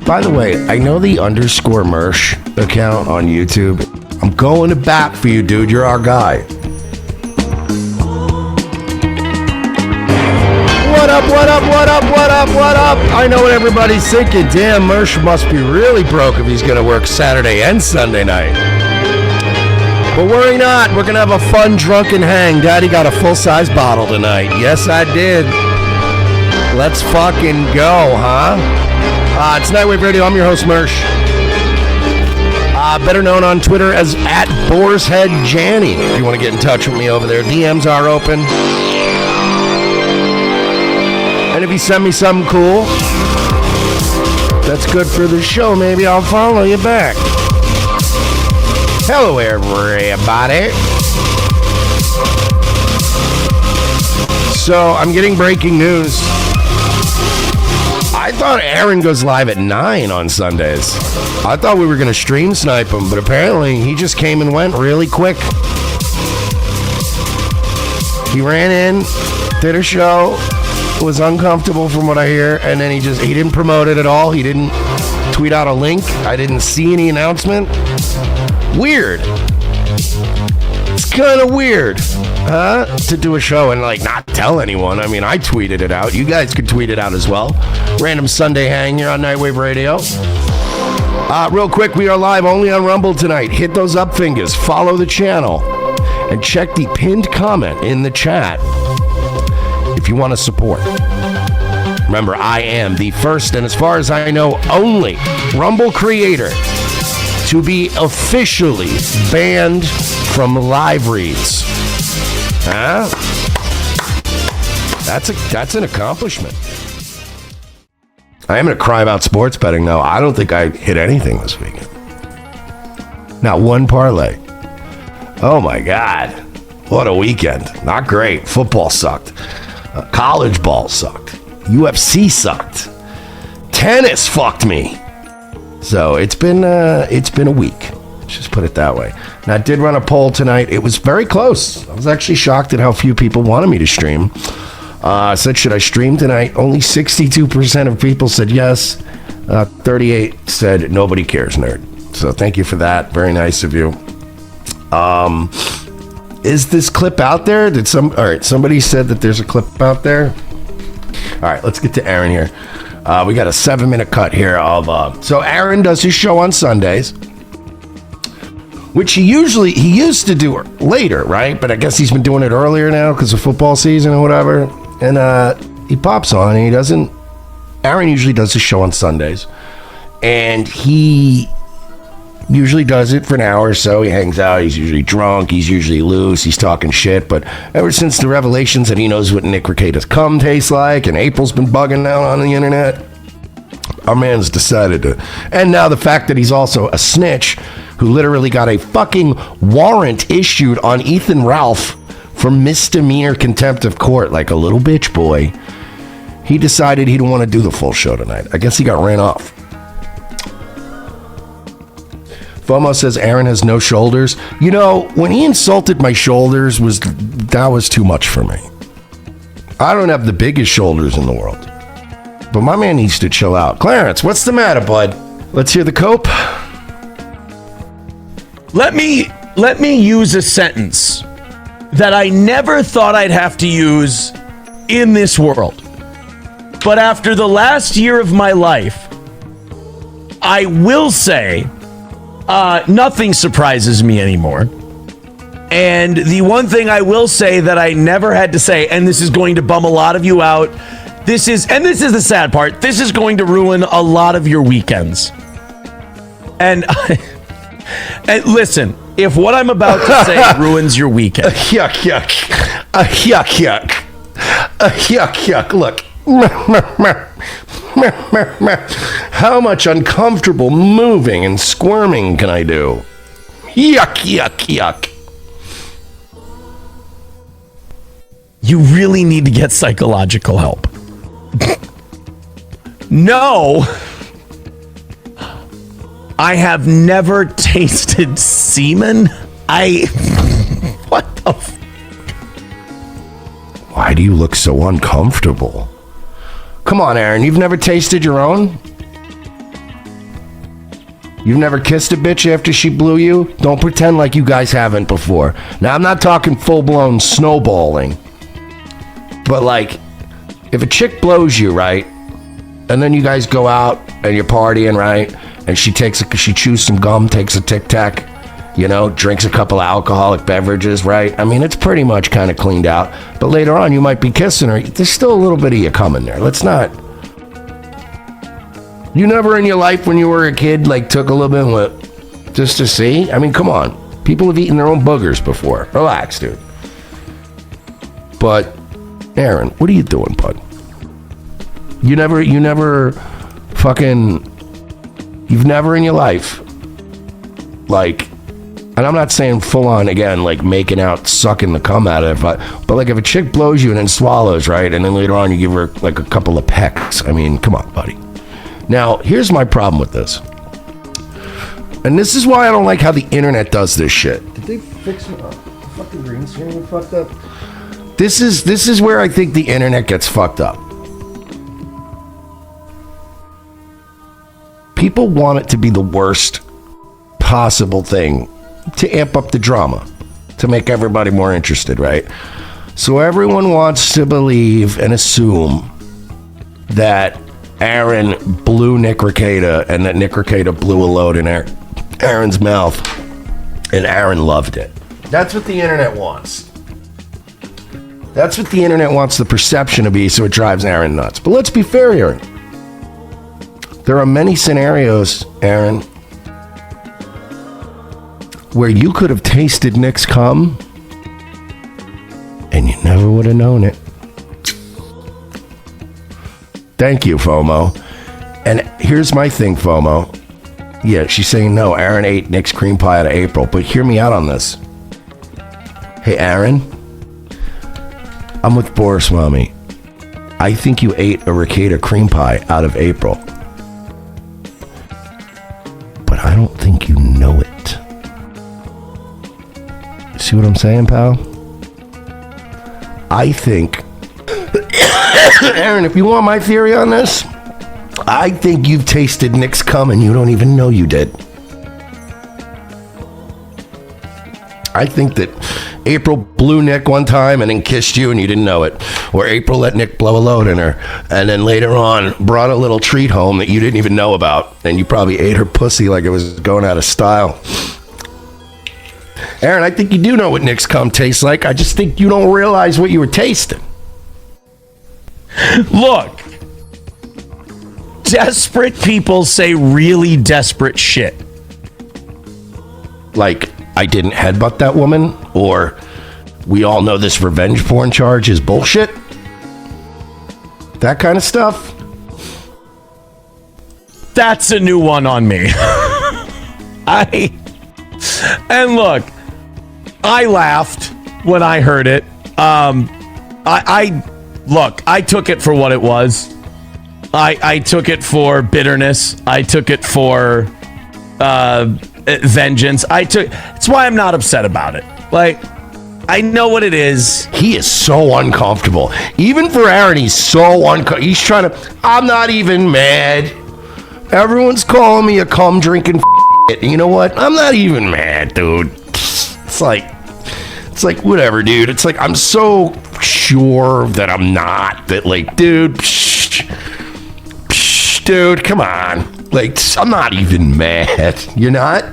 By the way, I know the _Mersh account on YouTube. I'm going to bat for you, dude. You're our guy. What up, what up, what up, what up, what up? I know what everybody's thinking. Damn, Mersh must be really broke if he's going to work Saturday and Sunday night. But worry not. We're going to have a fun drunken hang. Daddy got a full-size bottle tonight. Yes, I did. Let's fucking go, huh? It's Nightwave Radio. I'm your host, Mersh. Better known on Twitter as @BoarsHeadJanny. If you want to get in touch with me over there, DMs are open. And if you send me something cool that's good for the show, maybe I'll follow you back. Hello, everybody. So, I'm getting breaking news. I thought Aaron goes live at 9 on Sundays. I thought we were going to stream snipe him, but apparently he just came and went really quick. He ran in, did a show, was uncomfortable from what I hear, and then he didn't promote it at all. He didn't tweet out a link. I didn't see any announcement. Weird. It's kind of weird, huh? To do a show and not tell anyone. I mean, I tweeted it out. You guys could tweet it out as well. Random Sunday hang here on Nightwave Radio. Real quick, we are live only on Rumble tonight. Hit those up fingers, follow the channel, and check the pinned comment in the chat if you want to support. Remember, I am the first, and as far as I know, only Rumble creator to be officially banned from live reads. Huh? That's an accomplishment. I am going to cry about sports betting, though. I don't think I hit anything this weekend. Not one parlay. Oh, my God. What a weekend. Not great. Football sucked. College ball sucked. UFC sucked. Tennis fucked me. So it's been a week. Let's just put it that way. Now, I did run a poll tonight. It was very close. I was actually shocked at how few people wanted me to stream. I said, should I stream tonight? Only 62% of people said yes. 38 said nobody cares, nerd. So thank you for that. Very nice of you. Is this clip out there? All right, somebody said that there's a clip out there. All right, let's get to Aaron here. We got a 7-minute cut here of so Aaron does his show on Sundays, which he used to do later, right? But I guess he's been doing it earlier now because of football season or whatever. And he pops on and Aaron usually does his show on Sundays, and he usually does it for an hour or so. He hangs out. He's usually drunk. He's usually loose. He's talking shit. But ever since the revelations that he knows what Nick Rekieta's cum tastes like, and April's been bugging out on the internet, our man's decided to. And now the fact that he's also a snitch who literally got a fucking warrant issued on Ethan Ralph for misdemeanor contempt of court, like a little bitch boy. He decided he didn't want to do the full show tonight. I guess he got ran off. FOMO says Aaron has no shoulders. You know, when he insulted my shoulders, that was too much for me. I don't have the biggest shoulders in the world. But my man needs to chill out. Clarence, what's the matter, bud? Let's hear the cope. Let me use a sentence that I never thought I'd have to use in this world. But after the last year of my life, I will say nothing surprises me anymore. And the one thing I will say that I never had to say, and this is going to bum a lot of you out, this is the sad part, this is going to ruin a lot of your weekends. And listen, if what I'm about to say ruins your weekend. Yuck, yuck. Yuck, yuck. Yuck, yuck. Look. How much uncomfortable moving and squirming can I do? Yuck, yuck, yuck. You really need to get psychological help. No. I have never tasted semen. What the Why do you look so uncomfortable? Come on, Aaron, you've never tasted your own? You've never kissed a bitch after she blew you? Don't pretend like you guys haven't before. Now, I'm not talking full-blown snowballing. But, like, if a chick blows you, right? And then you guys go out and you're partying, right? And she chews some gum, takes a Tic Tac, you know, drinks a couple of alcoholic beverages, right? I mean, it's pretty much kind of cleaned out. But later on, you might be kissing her. There's still a little bit of you coming there. Let's not... You never in your life when you were a kid, like, took a little bit of what, just to see? I mean, come on. People have eaten their own boogers before. Relax, dude. But, Aaron, what are you doing, bud? You've never in your life, like, and I'm not saying full on, again, like, making out, sucking the cum out of it, but like, if a chick blows you and then swallows, right, and then later on you give her, like, a couple of pecks, I mean, come on, buddy. Now, here's my problem with this. And this is why I don't like how the internet does this shit. Did they fix my fucking green screen fucked up? This is where I think the internet gets fucked up. People want it to be the worst possible thing to amp up the drama, to make everybody more interested, right? So everyone wants to believe and assume that Aaron blew Nick Rekieta and that Nick Rekieta blew a load in Aaron's mouth and Aaron loved it. That's what the internet wants. That's what the internet wants the perception to be, so it drives Aaron nuts. But let's be fair here. There are many scenarios, Aaron, where you could have tasted Nick's cum and you never would have known it. Thank you, FOMO. And here's my thing, FOMO. Yeah, she's saying no, Aaron ate Nick's cream pie out of April, but hear me out on this. Hey, Aaron, I'm with Boris Mommy. I think you ate a Rekieta cream pie out of April. But I don't think you know it. See what I'm saying, pal? I think... Aaron, if you want my theory on this, I think you've tasted Nick's cum and you don't even know you did. I think that April blew Nick one time and then kissed you and you didn't know it. Or April let Nick blow a load in her and then later on brought a little treat home that you didn't even know about. And you probably ate her pussy like it was going out of style. Aaron, I think you do know what Nick's cum tastes like. I just think you don't realize what you were tasting. Look, desperate people say really desperate shit. Like, I didn't headbutt that woman, or we all know this revenge porn charge is bullshit. That kind of stuff. That's a new one on me. And look, I laughed when I heard it. Look, I took it for what it was. I took it for bitterness. I took it for vengeance. It's why I'm not upset about it. Like, I know what it is. He is so uncomfortable. Even for Aaron, he's so uncomfortable. He's trying to, I'm not even mad. Everyone's calling me a cum drinking you know what? I'm not even mad, dude. It's like, whatever, dude. It's like, I'm so sure that I'm not. That, like, dude, dude, come on. Like, I'm not even mad. You're not?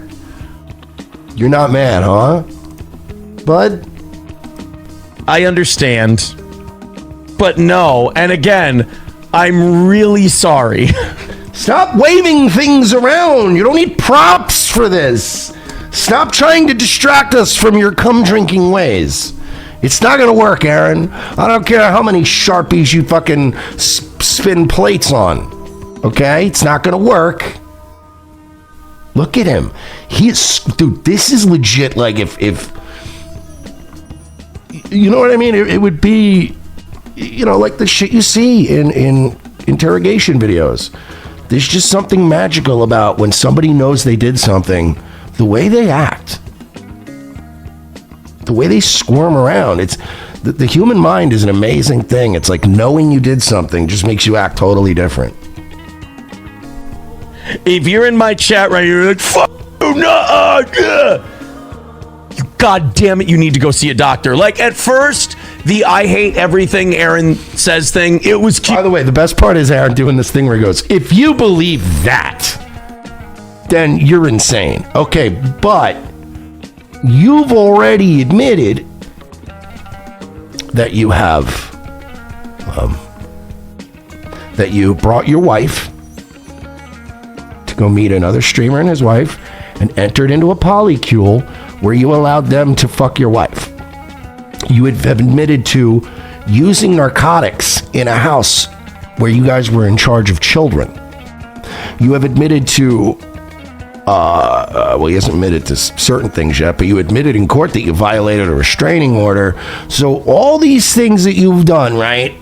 You're not mad, huh? Bud? I understand. But no, and again, I'm really sorry. Stop waving things around. You don't need props for this. Stop trying to distract us from your cum-drinking ways. It's not going to work, Aaron. I don't care how many Sharpies you fucking spin plates on. Okay? It's not going to work. Look at him. Dude, this is legit. Like, if you know what I mean? It would be, you know, like the shit you see in interrogation videos. There's just something magical about when somebody knows they did something, the way they act, the way they squirm around. It's the human mind is an amazing thing. It's like knowing you did something just makes you act totally different. If you're in my chat right here, you're like, fuck you, yeah. God damn it, you need to go see a doctor. Like, at first, the I hate everything Aaron says thing, it was cute. By the way, the best part is Aaron doing this thing where he goes, if you believe that, then you're insane. Okay, but you've already admitted that you have, that you brought your wife to go meet another streamer and his wife and entered into a polycule where you allowed them to fuck your wife. You have admitted to using narcotics in a house where you guys were in charge of children. You have admitted to, well, he hasn't admitted to certain things yet, but you admitted in court that you violated a restraining order. So all these things that you've done, right?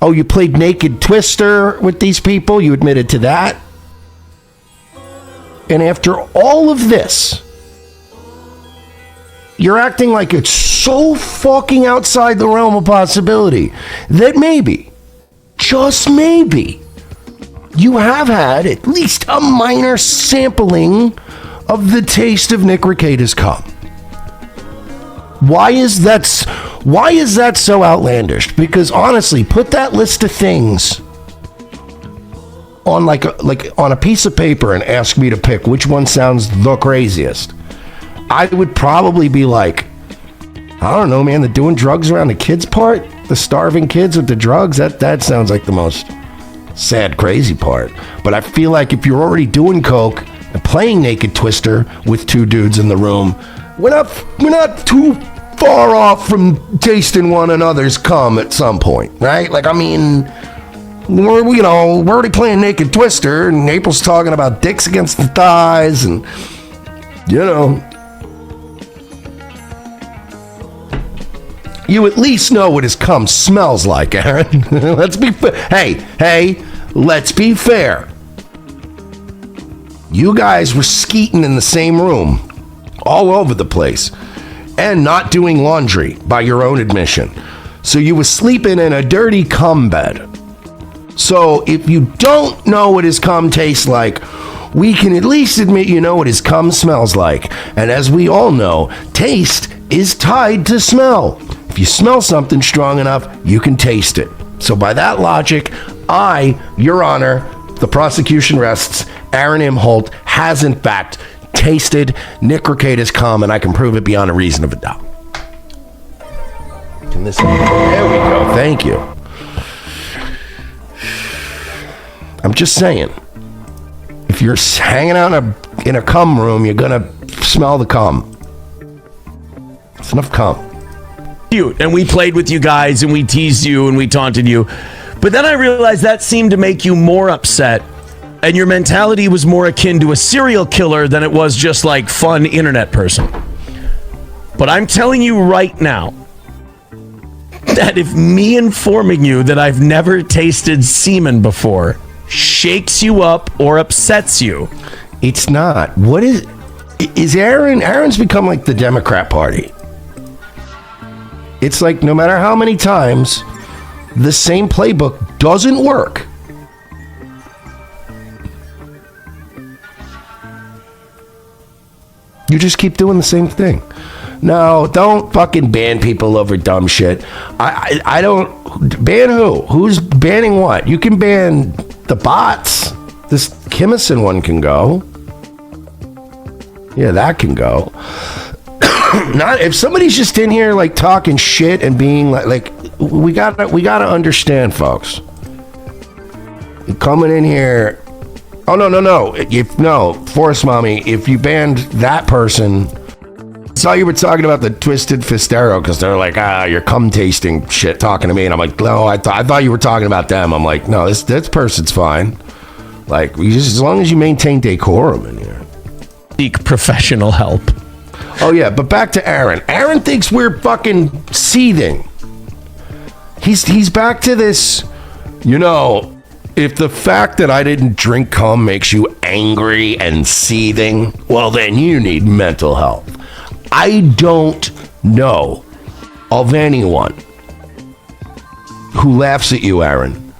Oh, you played Naked Twister with these people. You admitted to that. And after all of this, you're acting like it's so fucking outside the realm of possibility that maybe, just maybe, you have had at least a minor sampling of the taste of Nick Rekieta's cum. Why is that so outlandish? Because honestly, put that list of things on like on a piece of paper and ask me to pick which one sounds the craziest. I would probably be like, I don't know, man, the doing drugs around the kids part, the starving kids with the drugs, that sounds like the most sad, crazy part. But I feel like if you're already doing coke and playing Naked Twister with two dudes in the room, we're not too far off from tasting one another's cum at some point, right? Like, I mean, we're already playing Naked Twister, and April's talking about dicks against the thighs, and, you know, you at least know what his cum smells like, Aaron. Let's be hey, let's be fair. You guys were skeeting in the same room, all over the place, and not doing laundry by your own admission. So you were sleeping in a dirty cum bed. So if you don't know what his cum tastes like, we can at least admit you know what his cum smells like. And as we all know, taste is tied to smell. If you smell something strong enough, you can taste it. So by that logic, Your Honor, the prosecution rests, Aaron M. Holt has in fact tasted Nick Rekieta's cum, and I can prove it beyond a reason of a doubt. There we go. Thank you. I'm just saying, if you're hanging out in a cum room, you're gonna smell the cum. It's enough cum. Cute, and we played with you guys, and we teased you, and we taunted you. But then I realized that seemed to make you more upset, and your mentality was more akin to a serial killer than it was just like fun internet person. But I'm telling you right now that if me informing you that I've never tasted semen before shakes you up or upsets you, it's not. What is Aaron's become like the Democrat Party. It's like no matter how many times the same playbook doesn't work, you just keep doing the same thing. No, don't fucking ban people over dumb shit. I don't ban who? Who's banning what? You can ban the bots. This Kimison one can go. Yeah, that can go. Not if somebody's just in here like talking shit and being like we gotta understand, folks. You're coming in here. Oh no, Forest Mommy. If you banned that person, I saw you were talking about the Twisted Fistero because they're like, you're cum tasting shit talking to me, and I'm like, no, I thought you were talking about them. I'm like, no, this person's fine. Like, as long as you maintain decorum in here. Seek professional help. Oh yeah, but back to Aaron. Aaron thinks we're fucking seething. He's back to this, if the fact that I didn't drink cum makes you angry and seething, well then you need mental health. I don't know of anyone who laughs at you, Aaron,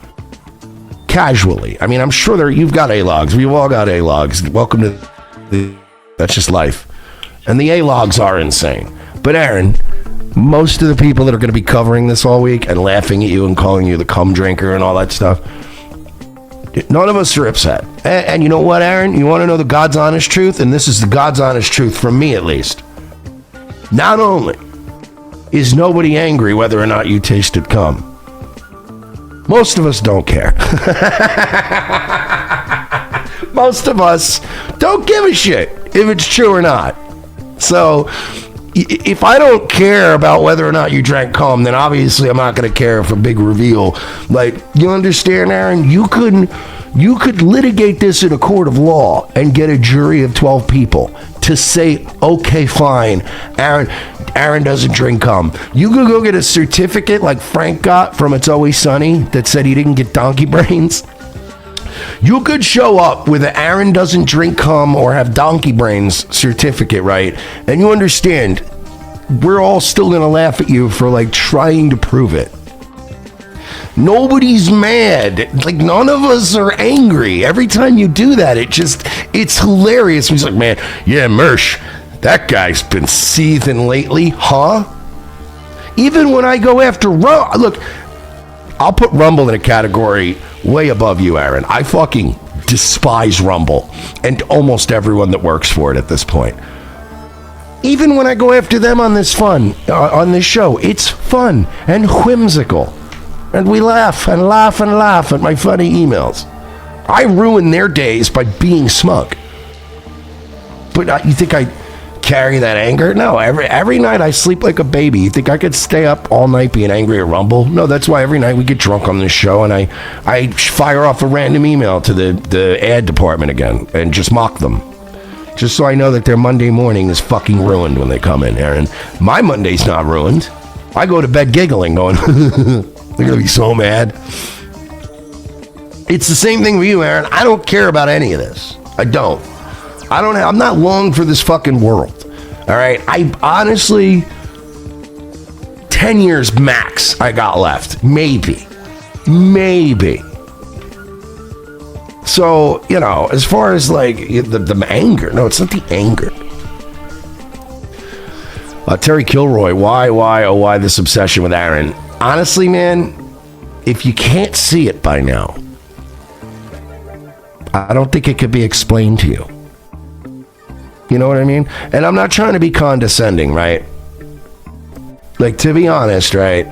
casually. I mean, I'm sure you've got A-logs. We've all got A-logs. Welcome to that's just life. And the A-logs are insane. But Aaron, most of the people that are going to be covering this all week and laughing at you and calling you the cum drinker and all that stuff, none of us are upset. And you know what, Aaron? You want to know the God's honest truth? And this is the God's honest truth from me, at least. Not only is nobody angry whether or not you tasted cum, most of us don't care. Most of us don't give a shit if it's true or not. So if I don't care about whether or not you drank cum, then obviously I'm not going to care for a big reveal. Like, you understand, Aaron? You could litigate this in a court of law and get a jury of 12 people to say, okay, fine, Aaron doesn't drink cum. You could go get a certificate like Frank got from It's Always Sunny that said he didn't get donkey brains. You could show up with an Aaron doesn't drink cum or have donkey brains certificate, right? And you understand, we're all still going to laugh at you for like trying to prove it. Nobody's mad. Like, none of us are angry. Every time you do that, it's hilarious. He's like, man, yeah, Mersh, that guy's been seething lately, huh? Even when I go after look, I'll put Rumble in a category way above you, Aaron. I fucking despise Rumble and almost everyone that works for it at this point. Even when I go after them on this on this show, it's fun and whimsical. And we laugh and laugh and laugh at my funny emails. I ruin their days by being smug. But you think I carry that anger? No, every night I sleep like a baby. You think I could stay up all night being angry at Rumble? No, that's why every night we get drunk on this show and I fire off a random email to the ad department again and just mock them. Just so I know that their Monday morning is fucking ruined when they come in, Aaron. My Monday's not ruined. I go to bed giggling going, they're going to be so mad. It's the same thing with you, Aaron. I don't care about any of this. I don't. I'm not long for this fucking world. All right. I honestly, 10 years max I got left. Maybe. So, you know, as far as like the anger, no, it's not the anger. Terry Kilroy, why this obsession with Aaron? Honestly, man, if you can't see it by now, I don't think it could be explained to you. You know what I mean? And I'm not trying to be condescending, right? Like, to be honest, right?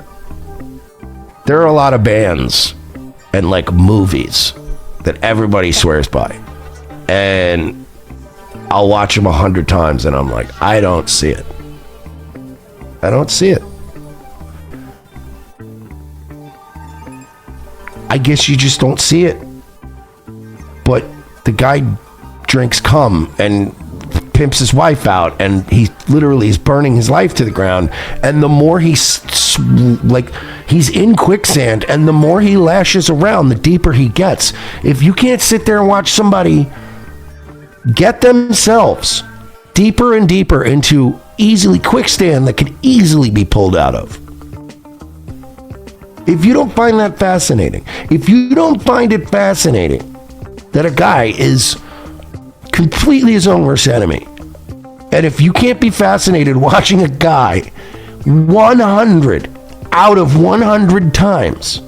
There are a lot of bands and like movies that everybody swears by. And I'll watch them 100 times and I'm like, I don't see it. I don't see it. I guess you just don't see it. But the guy drinks cum and pimps his wife out, and he literally is burning his life to the ground. And the more he's in quicksand, and the more he lashes around, the deeper he gets. If you can't sit there and watch somebody get themselves deeper and deeper into easily quicksand that can easily be pulled out of, if you don't find that fascinating, if you don't find it fascinating that a guy is completely his own worst enemy, and if you can't be fascinated watching a guy 100 out of 100 times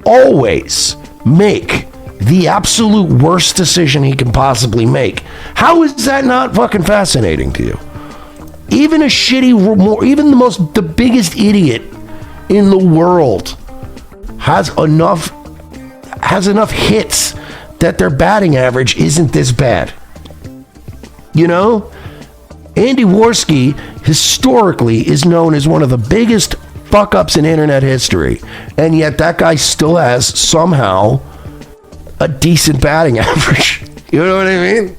always make the absolute worst decision he can possibly make, how is that not fucking fascinating to you? Even even the biggest idiot in the world has enough hits that their batting average isn't this bad. You know? Andy Worski historically is known as one of the biggest fuck-ups in internet history, and yet that guy still has somehow a decent batting average. You know what I mean?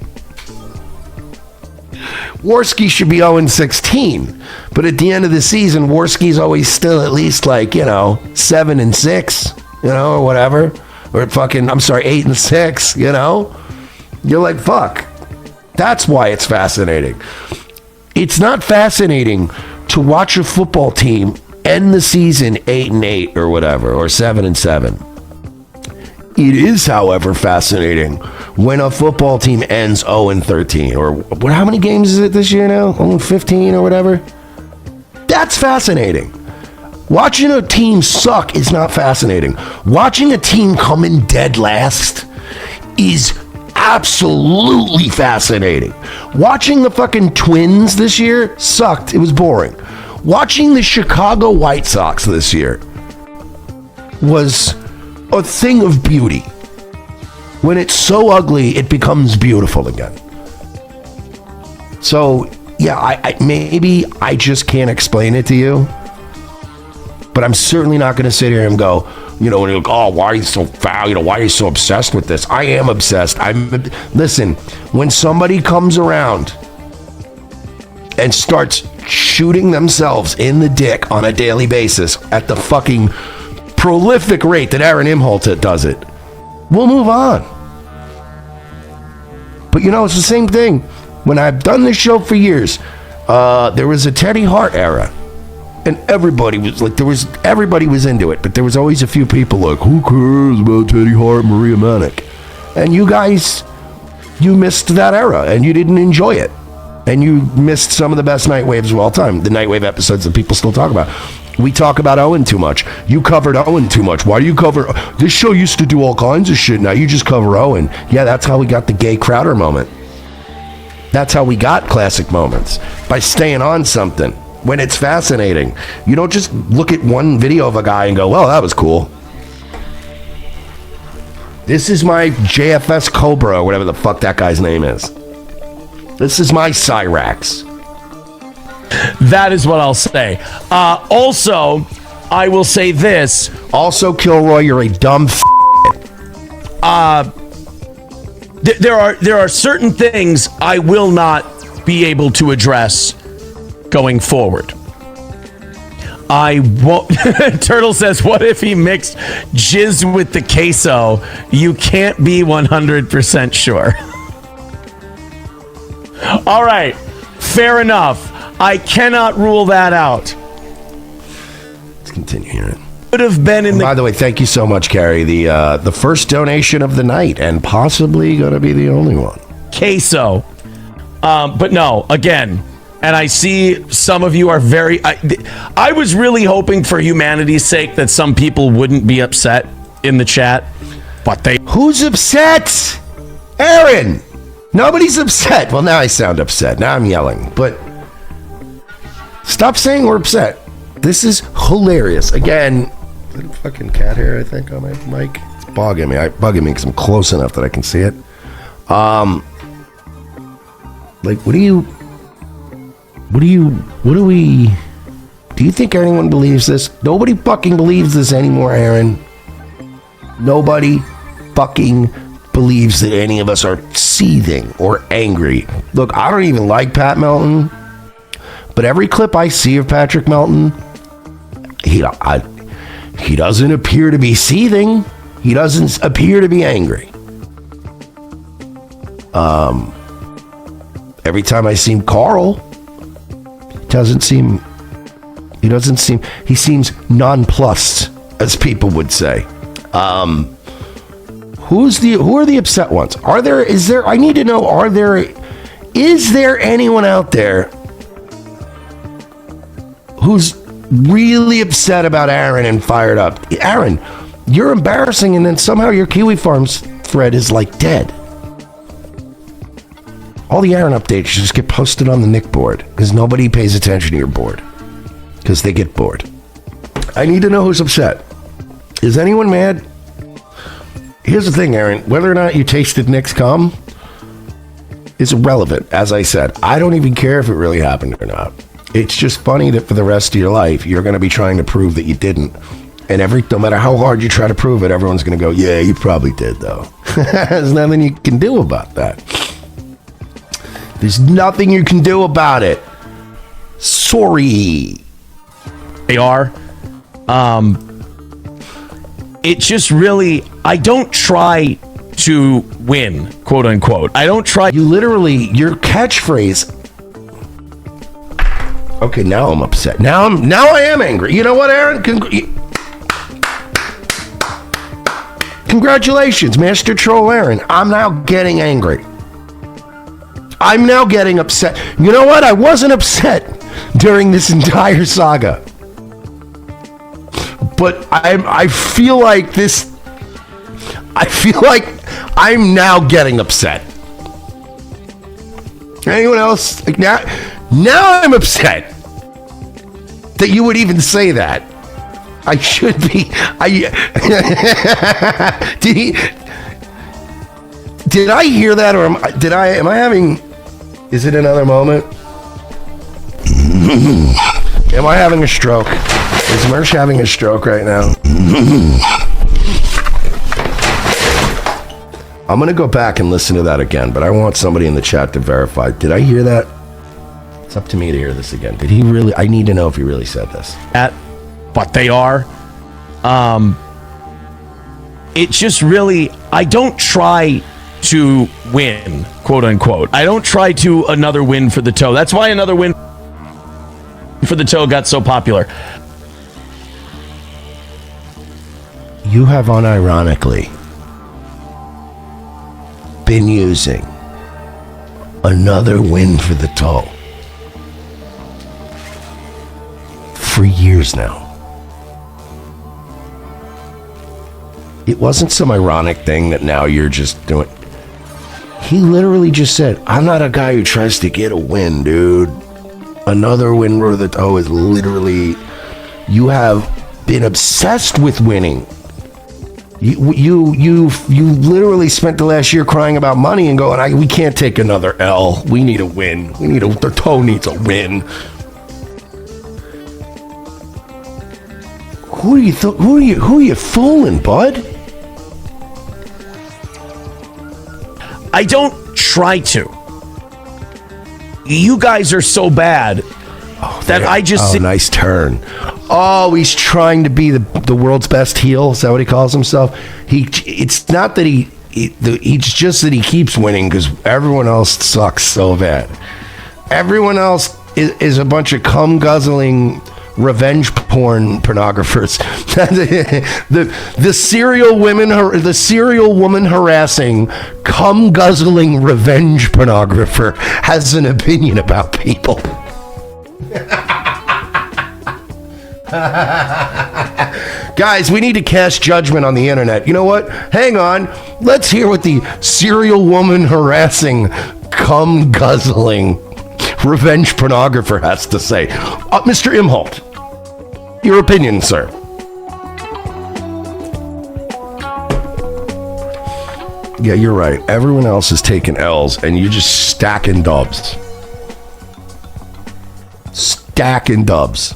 Worski should be 0-16, but at the end of the season, Worski's always still at least 7-6, or whatever, or 8-6, You're like, fuck. That's why it's fascinating. It's not fascinating to watch a football team end the season 8-8 or whatever, or 7-7. It is, however, fascinating when a football team ends 0-13, or how many games is it this year now? 0-15 or whatever? That's fascinating. Watching a team suck is not fascinating. Watching a team come in dead last is absolutely fascinating. Watching the fucking Twins this year sucked. It was boring. Watching the Chicago White Sox this year was a thing of beauty. When it's so ugly, it becomes beautiful again. So, yeah, maybe I just can't explain it to you. But I'm certainly not going to sit here and go, when you're like, oh, why are you so foul? Why are you so obsessed with this? I am obsessed. Listen, when somebody comes around and starts shooting themselves in the dick on a daily basis at the fucking prolific rate that Aaron Imholt does it, we'll move on. But it's the same thing. When I've done this show for years, there was a Teddy Hart era. And everybody was into it, but there was always a few people like, who cares about Teddy Hart, Maria Manic? And you guys, you missed that era, and you didn't enjoy it. And you missed some of the best Nightwaves of all time, the Nightwave episodes that people still talk about. We talk about Owen too much. You covered Owen too much. Why do you cover... This show used to do all kinds of shit, now you just cover Owen. Yeah, that's how we got the gay Crowder moment. That's how we got classic moments, by staying on something. When it's fascinating, you don't just look at one video of a guy and go, well, that was cool. This is my JFS Cobra, or whatever the fuck that guy's name is. This is my Cyrax. That is what I'll say. Also, I will say this. Also, Kilroy, you're a dumb There are certain things I will not be able to address going forward. I won't. Turtle says, what if he mixed jizz with the queso? You can't be 100% sure. All right, fair enough. I cannot rule that out. Let's continue here. Would have been in By the way, thank you so much, Carrie. The first donation of the night, and possibly going to be the only one. Queso. But no, again, and I see some of you are very... I was really hoping for humanity's sake that some people wouldn't be upset in the chat, but they... Who's upset? Aaron! Nobody's upset. Well, now I sound upset. Now I'm yelling. But stop saying we're upset. This is hilarious. Again, is it a fucking cat hair, I think, on my mic? It's bugging me because I'm close enough that I can see it. Like, do you think anyone believes this? Nobody fucking believes this anymore, Aaron. Nobody fucking believes that any of us are seething or angry. Look, I don't even like Pat Melton, but every clip I see of Patrick Melton, he doesn't appear to be seething. He doesn't appear to be angry. Every time I see Carl, he seems nonplussed, as people would say. Who are the upset ones? I need to know, is there anyone out there who's really upset about Aaron and fired up? Aaron, you're embarrassing, and then somehow your Kiwi Farms thread is like dead. All the Aaron updates just get posted on the Nick board because nobody pays attention to your board because they get bored. I need to know who's upset. Is anyone mad? Here's the thing, Aaron. Whether or not you tasted Nick's cum is irrelevant. As I said, I don't even care if it really happened or not. It's just funny that for the rest of your life, you're going to be trying to prove that you didn't. And no matter how hard you try to prove it, everyone's going to go, yeah, you probably did, though. There's nothing you can do about that. There's nothing you can do about it. Sorry. They are. It just really, I don't try to win, quote unquote. I don't try. You literally, your catchphrase. Okay, now I'm upset. Now I am angry. You know what, Aaron? Congratulations, Master Troll Aaron. I'm now getting angry. I'm now getting upset. You know what? I wasn't upset during this entire saga. But I feel like this... I feel like I'm now getting upset. Anyone else? Like now I'm upset that you would even say that. I should be. Did I hear that, or am I having? Is it another moment? Am I having a stroke? Is Mersh having a stroke right now? I'm going to go back and listen to that again, but I want somebody in the chat to verify. Did I hear that? It's up to me to hear this again. Did he really? I need to know if he really said this. But they are. It just really, I don't try to win, quote unquote. I don't try to another win for the toe. That's why another win for the toe got so popular. You have unironically been using another win for the toe for years now. It wasn't some ironic thing that now you're just doing. He literally just said, I'm not a guy who tries to get a win, dude. Another win for the toe is literally, you have been obsessed with winning. You literally spent the last year crying about money and going, we can't take another L. We need a win. The toe needs a win. Who are you fooling, bud? I don't try to. You guys are so bad that I just... Oh, nice turn. Oh, he's trying to be the world's best heel. Is that what he calls himself? It's not that it's just that he keeps winning because everyone else sucks so bad. Everyone else is a bunch of cum-guzzling revenge porn pornographers. the serial woman harassing, cum-guzzling revenge pornographer has an opinion about people. Guys, we need to cast judgment on the internet. You know what? Hang on. Let's hear what the serial woman harassing, cum guzzling revenge pornographer has to say. Mr. Imholt, your opinion, sir. Yeah, you're right. Everyone else is taking L's and you're just stacking dubs. Stacking dubs.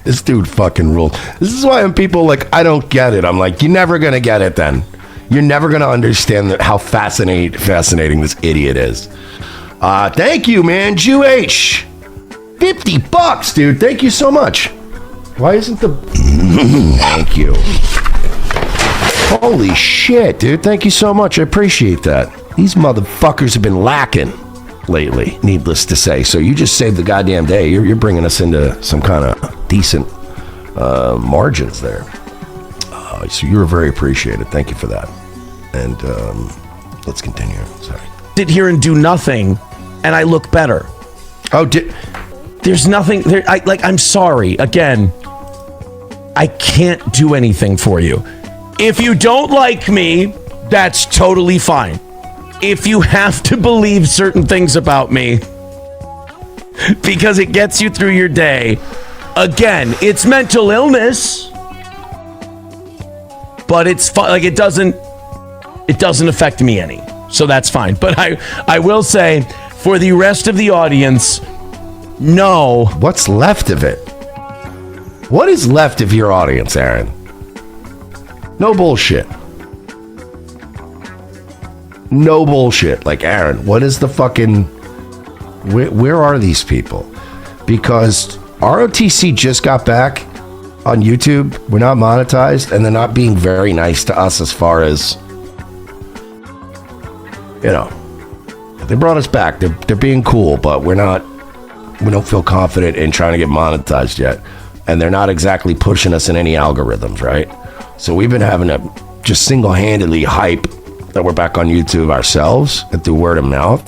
This dude fucking ruled. This is why when people like, I don't get it. I'm like, you're never going to get it then. You're never going to understand how fascinating this idiot is. Thank you, man. Jew H. $50, dude. Thank you so much. Why isn't the... Thank you. Holy shit, dude. Thank you so much. I appreciate that. These motherfuckers have been lacking lately, needless to say. So you just saved the goddamn day. You're bringing us into some kind of decent margins there. So you're very appreciated. Thank you for that. And let's continue. Sorry. Sit here and do nothing, and I look better. Oh, there's nothing there. I'm sorry. Again, I can't do anything for you. If you don't like me, that's totally fine. If you have to believe certain things about me because it gets you through your day, again, it's mental illness, but it's it doesn't affect me any, so that's fine. But I will say, for the rest of the audience, no. What's left of it? What is left of your audience, Aaron? No bullshit. No bullshit. Like, Aaron, what is the fucking... Where are these people? Because ROTC just got back on YouTube. We're not monetized, and they're not being very nice to us as far as... You know, they brought us back. They're being cool, but we don't feel confident in trying to get monetized yet. And they're not exactly pushing us in any algorithms, right? So we've been having to just single-handedly hype that we're back on YouTube ourselves and through word of mouth.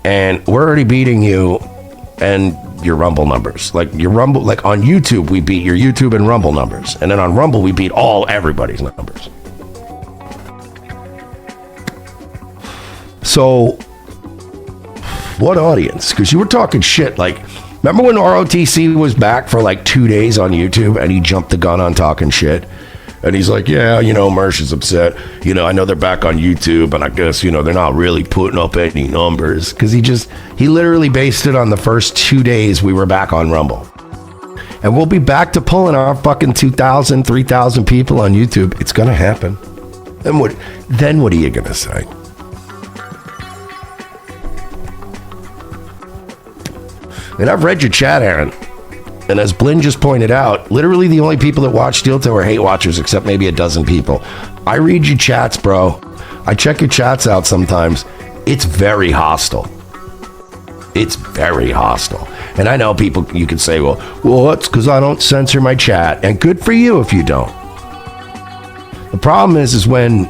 And we're already beating you and your Rumble numbers. Like your Rumble, like on YouTube, we beat your YouTube and Rumble numbers. And then on Rumble, we beat everybody's numbers. So, what audience? Because you were talking shit. Like, remember when ROTC was back for like 2 days on YouTube and he jumped the gun on talking shit? And he's like, yeah, Mersh is upset. I know they're back on YouTube, and I guess, they're not really putting up any numbers. Because he literally based it on the first 2 days we were back on Rumble. And we'll be back to pulling our fucking 2,000, 3,000 people on YouTube. It's going to happen. Then what are you going to say? And I've read your chat, Aaron. And as Blinn just pointed out, literally the only people that watch Steel Toe are hate watchers, except maybe a dozen people. I read your chats, bro. I check your chats out sometimes. It's very hostile. It's very hostile. And I know people, you could say, well, it's because I don't censor my chat. And good for you if you don't. The problem is when,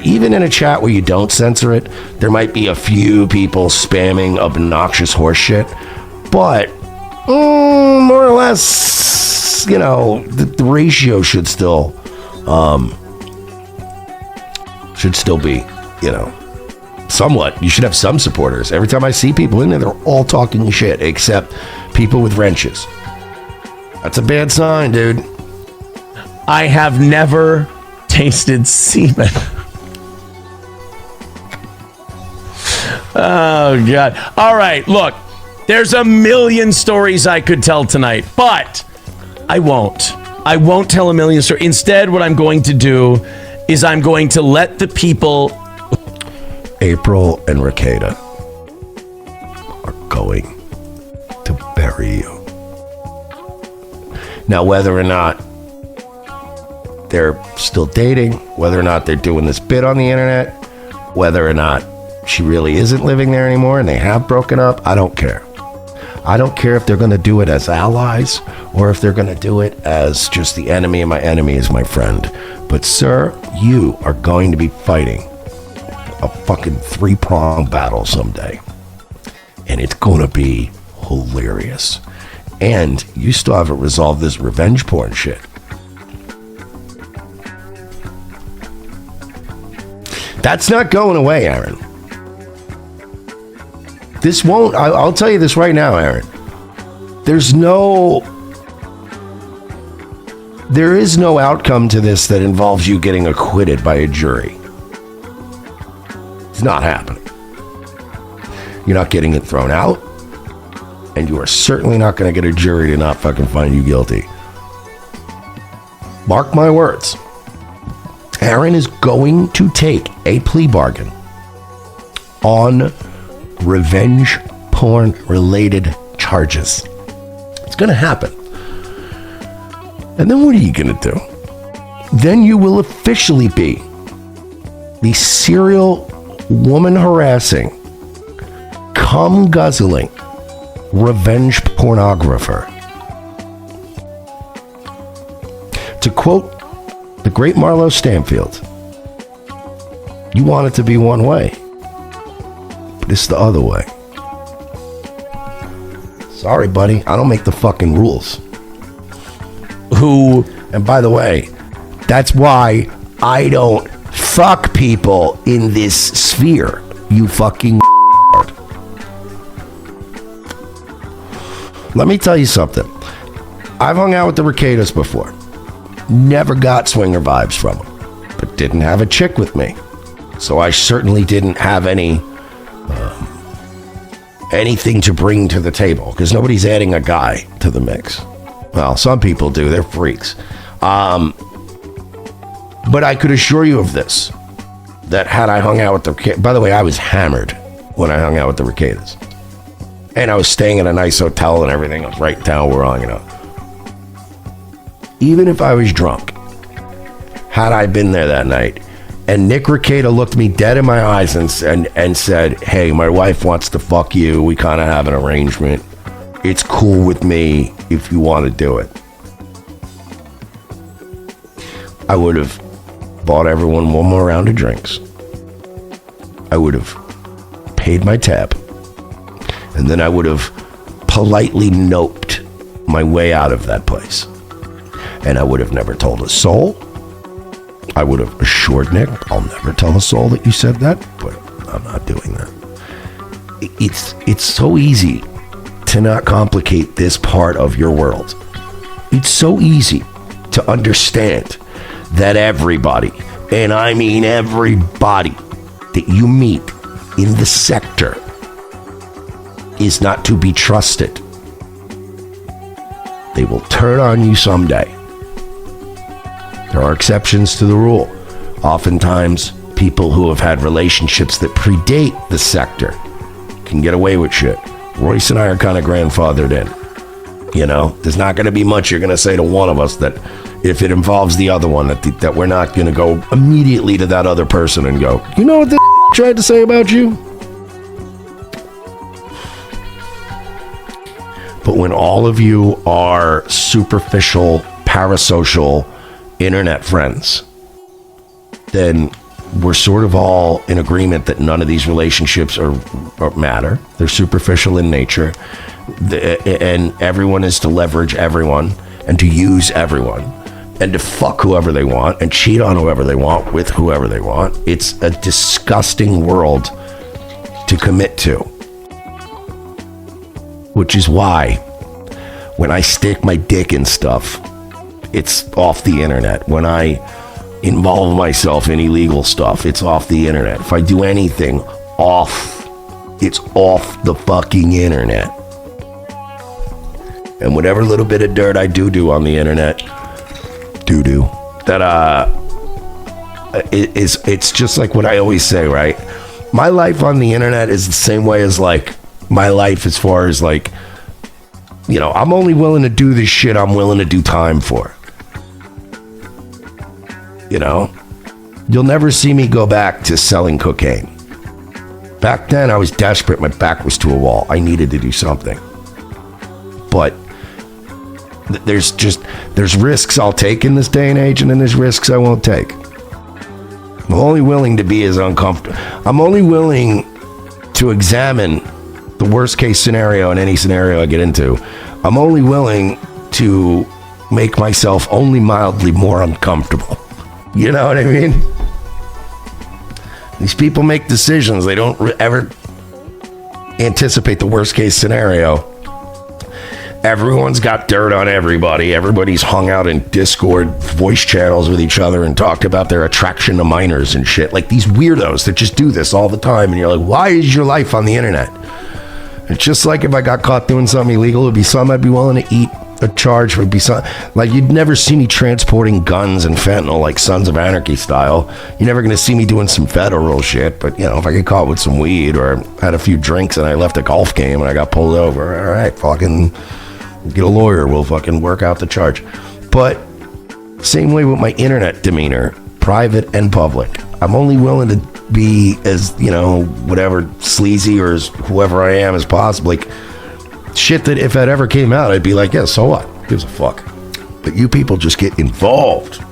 even in a chat where you don't censor it, there might be a few people spamming obnoxious horse shit. But more or less, the ratio should still be, somewhat. You should have some supporters. Every time I see people in there, they're all talking shit, except people with wrenches. That's a bad sign, dude. I have never tasted semen. Oh, God. All right, look. There's a million stories I could tell tonight, but I won't. I won't tell a million stories. Instead, what I'm going to do is I'm going to let the people... April and Rekieta are going to bury you. Now, whether or not they're still dating, whether or not they're doing this bit on the internet, whether or not she really isn't living there anymore and they have broken up, I don't care. I don't care if they're going to do it as allies or if they're going to do it as just the enemy and my enemy is my friend. But, sir, you are going to be fighting a fucking 3-pronged battle someday. And it's going to be hilarious. And you still haven't resolved this revenge porn shit. That's not going away, Aaron. This won't, I'll tell you this right now, Aaron. There is no outcome to this that involves you getting acquitted by a jury. It's not happening. You're not getting it thrown out, and you are certainly not going to get a jury to not fucking find you guilty. Mark my words. Aaron is going to take a plea bargain on revenge porn related charges. It's going to happen. And then what are you going to do? Then you will officially be the serial woman harassing, cum guzzling, revenge pornographer. To quote the great Marlo Stanfield, you want it to be one way, but it's the other way. Sorry, buddy, I don't make the fucking rules. And by the way, that's why I don't fuck people in this sphere, you fucking Let me tell you something. I've hung out with the Rekietas before. Never got swinger vibes from them, but didn't have a chick with me. So I certainly didn't have anything to bring to the table, because nobody's adding a guy to the mix. Well, some people do. They're freaks. But I could assure you of this, that had I hung out with the Rekietas... By the way, I was hammered when I hung out with the Rekietas. And I was staying in a nice hotel and everything. I was right down where I hung out. Even if I was drunk, had I been there that night, and Nick Rekieta looked me dead in my eyes and said, hey, my wife wants to fuck you. We kind of have an arrangement. It's cool with me if you want to do it. I would have bought everyone one more round of drinks. I would have paid my tab, and then I would have politely noped my way out of that place. And I would have never told a soul. I would have assured Nick, I'll never tell a soul that you said that, but I'm not doing that. It's so easy to not complicate this part of your world. It's so easy to understand that everybody, and I mean everybody, that you meet in the sector is not to be trusted. They will turn on you someday. There are exceptions to the rule. Oftentimes, people who have had relationships that predate the sector can get away with shit. Royce and I are kind of grandfathered in. You know, there's not going to be much you're going to say to one of us that if it involves the other one, that we're not going to go immediately to that other person and go, you know what this tried to say about you? But when all of you are superficial, parasocial, internet friends, then we're sort of all in agreement that none of these relationships are matter. They're superficial in nature, and everyone is to leverage everyone and to use everyone and to fuck whoever they want and cheat on whoever they want with whoever they want. It's a disgusting world to commit to, which is why when I stick my dick in stuff, it's off the internet. When I involve myself in illegal stuff, it's off the internet. If I do anything off, it's off the fucking internet. And whatever little bit of dirt I do on the internet, that it's just like what I always say, right? My life on the internet is the same way as like my life as far as like, you know, I'm only willing to do this shit I'm willing to do time for. You know, you'll never see me go back to selling cocaine. Back then, I was desperate. My back was to a wall. I needed to do something. But there's risks I'll take in this day and age, and then there's risks I won't take. I'm only willing to be as uncomfortable. I'm only willing to examine the worst case scenario in any scenario I get into. I'm only willing to make myself only mildly more uncomfortable. You know what I mean? These people make decisions. They don't ever anticipate the worst case scenario. Everyone's got dirt on everybody. Everybody's hung out in Discord voice channels with each other and talked about their attraction to minors and shit. Like these weirdos that just do this all the time. And you're like, why is your life on the internet? It's just like if I got caught doing something illegal, it'd be something I'd be willing to eat. A charge would be something like you'd never see me transporting guns and fentanyl like Sons of Anarchy style. You're never gonna see me doing some federal shit. But you know, if I get caught with some weed or had a few drinks and I left a golf game and I got pulled over, all right, fucking get a lawyer. We'll fucking work out the charge. But same way with my internet demeanor, private and public. I'm only willing to be as, you know, whatever sleazy or as whoever I am as possible. Like shit that if that ever came out, I'd be like, yeah, so what? Who gives a fuck? But you people just get involved.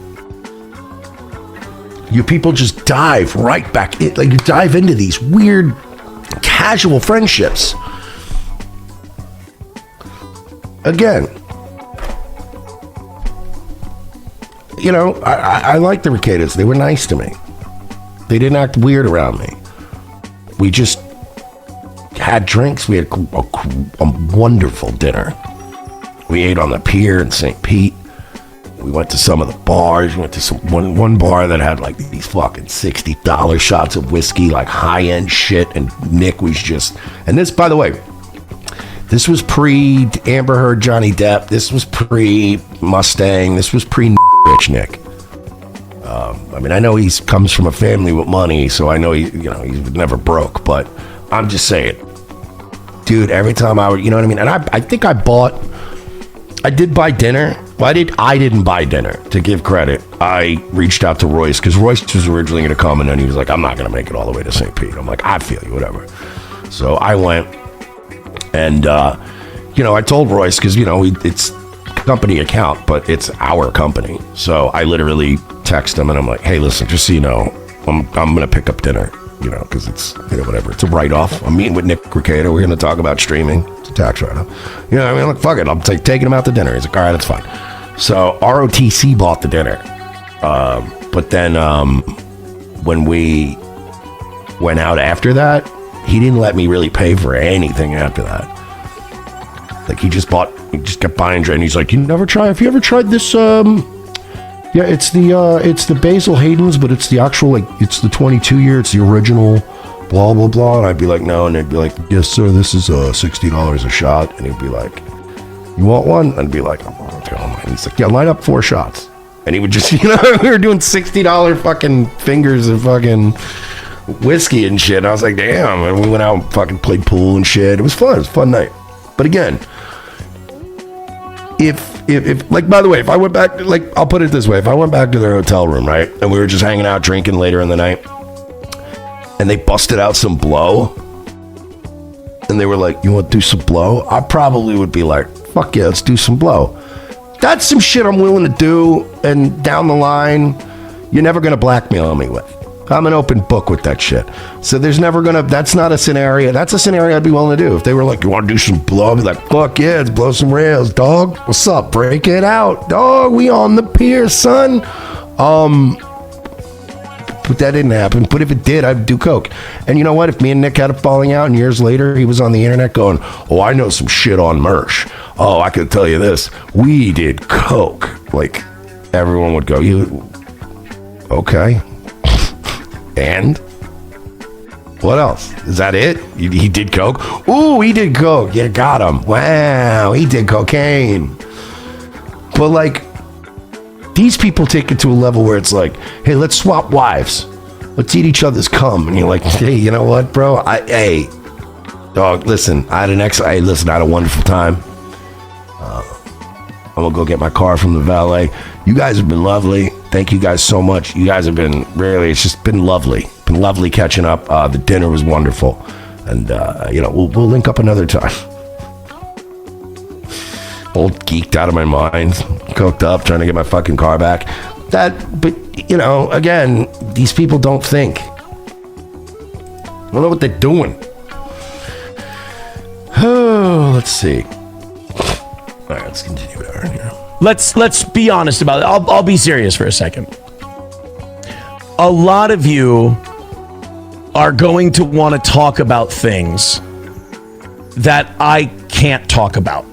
You people just dive right back in. Like you dive into these weird casual friendships. Again, you know, I like the Rekietas. They were nice to me. They didn't act weird around me. We just had drinks. We had a wonderful dinner. We ate on the pier in St. Pete. We went to some of the bars. We went to some one bar that had like these fucking $60 shots of whiskey, like high-end shit. And Nick was just... And this, by the way, this was pre Amber Heard, Johnny Depp. This was pre Mustang. This was pre bitch Nick. I mean, I know he comes from a family with money, so I know he never broke. But I'm just saying, dude. Every time I would, you know what I mean. And I think I did buy dinner. Well, I didn't buy dinner. To give credit, I reached out to Royce because Royce was originally going to come, and then he was like, "I'm not going to make it all the way to St. Pete." I'm like, "I feel you, whatever." So I went. And, I told Royce, because, it's company account, but it's our company. So I literally text him and I'm like, hey, listen, just so you know, I'm going to pick up dinner, you know, because it's, you know, whatever. It's a write-off. I'm meeting with Nick Rekieta. We're going to talk about streaming. It's a tax write-off. You know, I mean, like, fuck it. I'm taking him out to dinner. He's like, all right, that's fine. So ROTC bought the dinner. But then when we went out after that, he didn't let me really pay for anything after that. Like, he just kept buying drink. And he's like, have you ever tried this, yeah, it's the Basil Hayden's, but it's the actual, like, it's the 22-year, it's the original, blah, blah, blah. And I'd be like, no. And they'd be like, yes, sir, this is $60 a shot. And he'd be like, you want one? I'd be like, I'll tell him. And he's like, yeah, line up 4 shots. And he would just, you know, we were doing $60 fucking fingers of fucking whiskey and shit. And I was like, damn. And we went out and fucking played pool and shit. It was fun. It was a fun night. But again, if like, by the way, if I went back, like, I'll put it this way. If I went back to their hotel room, right, and we were just hanging out drinking later in the night, and they busted out some blow, and they were like, you want to do some blow? I probably would be like, fuck yeah, let's do some blow. That's some shit I'm willing to do, and down the line, you're never going to blackmail me with. I'm an open book with that shit. So there's never gonna, that's not a scenario. That's a scenario I'd be willing to do. If they were like, you want to do some blow? I'd be like, fuck yeah, let's blow some rails, dog. What's up? Break it out, dog. We on the pier, son. But that didn't happen. But if it did, I'd do coke. And you know what? If me and Nick had a falling out and years later he was on the internet going, oh, I know some shit on Mersh. Oh, I could tell you this. We did coke. Like, everyone would go, you, okay. And what else? Is that it? He did coke? Ooh, he did coke. You got him. Wow, he did cocaine. But like, these people take it to a level where it's like, hey, let's swap wives. Let's eat each other's cum. And you're like, hey, you know what, bro? Hey, dog, listen, I had a wonderful time. I'm gonna go get my car from the valet. You guys have been lovely. Thank you guys so much. You guys have been really, it's just been lovely. Been lovely catching up. The dinner was wonderful. And, you know, we'll link up another time. All geeked out of my mind. Coked up, trying to get my fucking car back. But, you know, again, these people don't think. I don't know what they're doing. Oh, let's see. All right, let's continue Aaron here. Let's be honest about it. I'll be serious for a second. A lot of you are going to want to talk about things that I can't talk about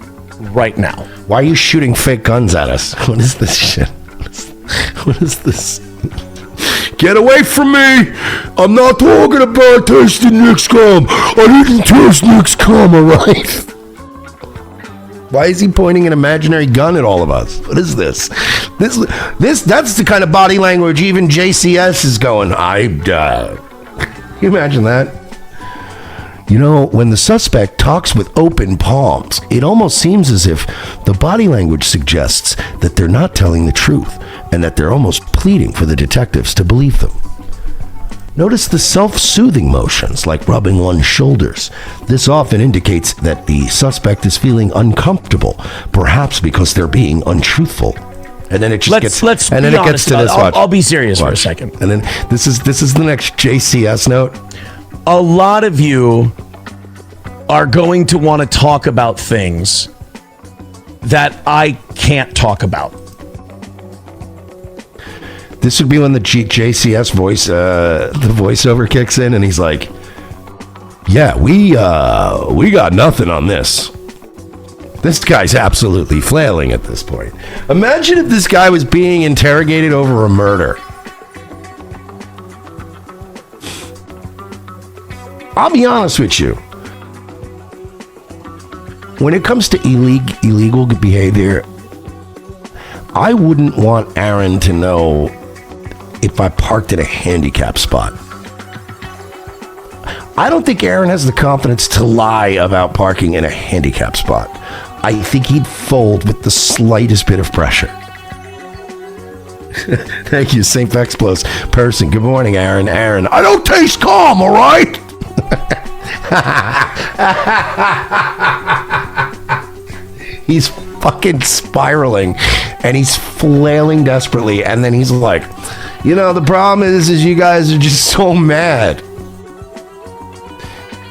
right now. Why are you shooting fake guns at us? What is this shit? What is this? Get away from me! I'm not talking about tasting Nick's cum. I didn't taste Nick's cum, alright? Why is he pointing an imaginary gun at all of us? What is this? That's the kind of body language even JCS is going, Can you imagine that? You know, when the suspect talks with open palms, it almost seems as if the body language suggests that they're not telling the truth and that they're almost pleading for the detectives to believe them. Notice the self-soothing motions, like rubbing one's shoulders. This often indicates that the suspect is feeling uncomfortable, perhaps because they're being untruthful. And then it just gets to this. I'll be serious for a second. And then this is the next JCS note. A lot of you are going to want to talk about things that I can't talk about. This would be when the JCS voice, the voiceover kicks in, and he's like, "Yeah, we got nothing on this. This guy's absolutely flailing at this point." Imagine if this guy was being interrogated over a murder. I'll be honest with you. When it comes to illegal behavior, I wouldn't want Aaron to know if I parked at a handicap spot. I don't think Aaron has the confidence to lie about parking in a handicap spot. I think he'd fold with the slightest bit of pressure. Thank you, St. Vexplos person. Good morning, Aaron. Aaron, I don't taste calm, all right? fucking spiraling, and he's flailing desperately, and then he's like, you know, the problem is you guys are just so mad.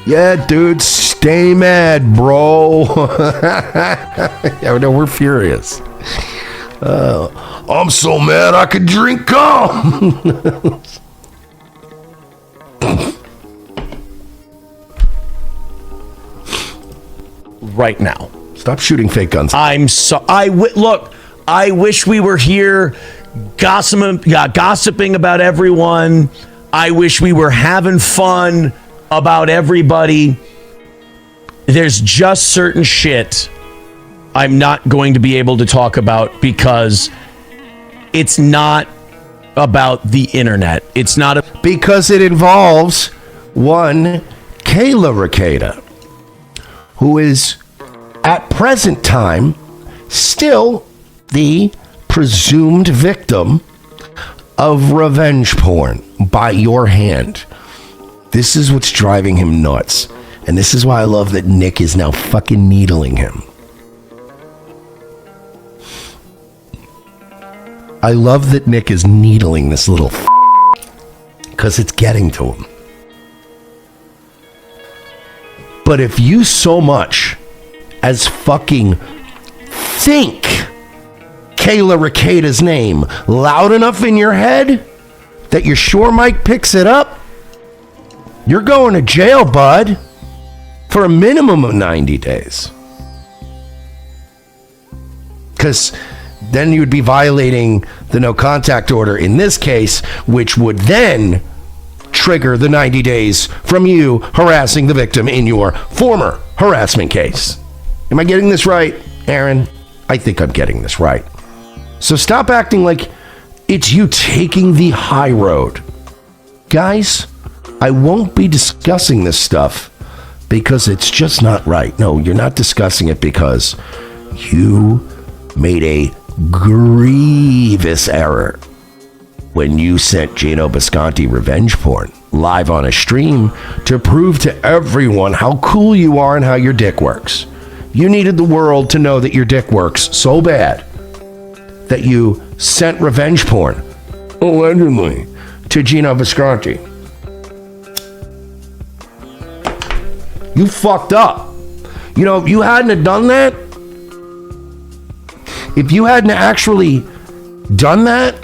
Yeah, dude, stay mad, bro. Yeah, no, we're furious. I'm so mad I could drink cum. Right now. Stop shooting fake guns. Look, I wish we were here gossiping about everyone. I wish we were having fun about everybody. There's just certain shit I'm not going to be able to talk about because it's not about the internet. It's not because it involves one Kayla Rekieta, who is at present time still the presumed victim of revenge porn by your hand. This is what's driving him nuts. And this is why I love that Nick is now fucking needling him. I love that Nick is needling this little because it's getting to him. But if you so much as fucking think Kayla Rekieta's name loud enough in your head that your sure mic picks it up, you're going to jail, bud, for a minimum of 90 days. Because then you would be violating the no contact order in this case, which would then trigger the 90 days from you harassing the victim in your former harassment case. Am I getting this right, Aaron? I think I'm getting this right. So stop acting like it's you taking the high road. Guys, I won't be discussing this stuff because it's just not right. No, you're not discussing it because you made a grievous error when you sent Gino Bisconti revenge porn live on a stream to prove to everyone how cool you are and how your dick works. You needed the world to know that your dick works so bad that you sent revenge porn, allegedly, to Gino Bisconti. You fucked up. You know, if you hadn't have done that, if you hadn't actually done that,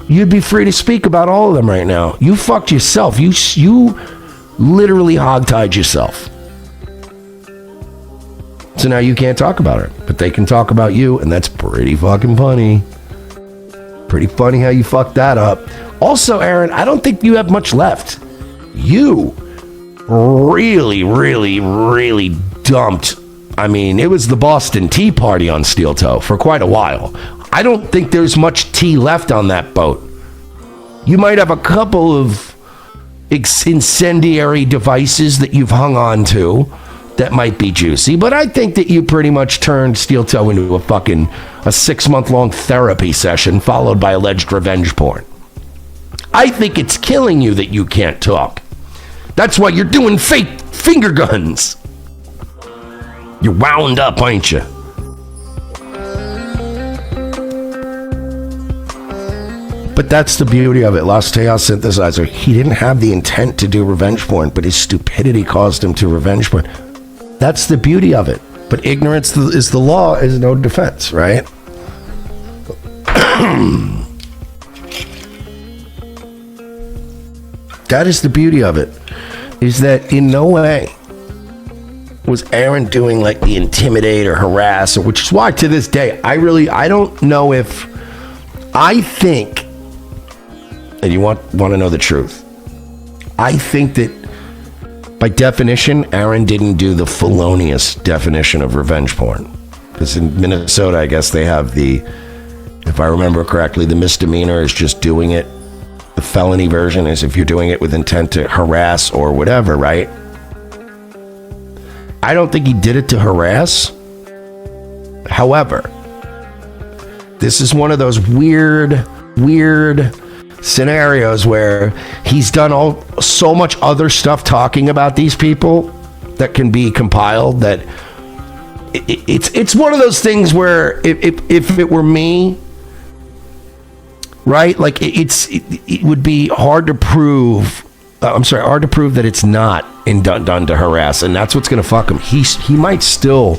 you'd be free to speak about all of them right now. You fucked yourself. You literally hogtied yourself. So now you can't talk about it, but they can talk about you, and that's pretty fucking funny. Pretty funny how you fucked that up. Also, Aaron, I don't think you have much left. You really, really, really dumped. I mean, it was the Boston Tea Party on Steel Toe for quite a while. I don't think there's much tea left on that boat. You might have a couple of incendiary devices that you've hung on to that might be juicy, but I think that you pretty much turned Steel Toe into a 6-month-long therapy session followed by alleged revenge porn. I think it's killing you that you can't talk. That's why you're doing fake finger guns. You're wound up, ain't you? But that's the beauty of it. Los Teos Synthesizer, he didn't have the intent to do revenge porn, but his stupidity caused him to revenge porn. That's the beauty of it. But ignorance is the law, is no defense, right? That is the beauty of it, is that in no way was Aaron doing like the intimidate or harass, which is why to this day, I don't know if, I think, and you want to know the truth, I think that by definition, Aaron didn't do the felonious definition of revenge porn. Because in Minnesota, I guess they have the, if I remember correctly, the misdemeanor is just doing it. The felony version is if you're doing it with intent to harass or whatever, right? I don't think he did it to harass. However, this is one of those weird scenarios where he's done so much other stuff talking about these people that can be compiled that it's one of those things where if it were me, right? Like it would be hard to prove. Hard to prove that it's not done to harass, and that's what's going to fuck him. He might still.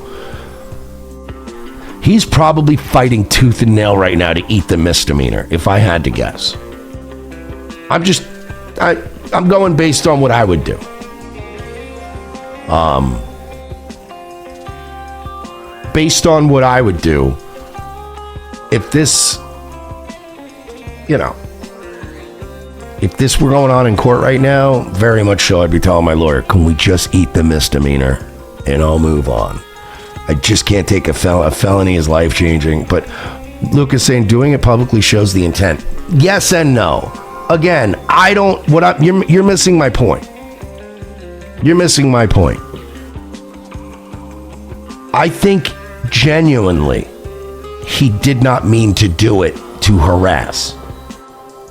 He's probably fighting tooth and nail right now to eat the misdemeanor, if I had to guess. I'm going based on what I would do. Based on what I would do, if this, if this were going on in court right now, very much so I'd be telling my lawyer, can we just eat the misdemeanor and I'll move on. I just can't take a felony is life-changing. But Luke is saying doing it publicly shows the intent. Yes and no. Again, you're missing my point. You're missing my point. I think genuinely he did not mean to do it to harass.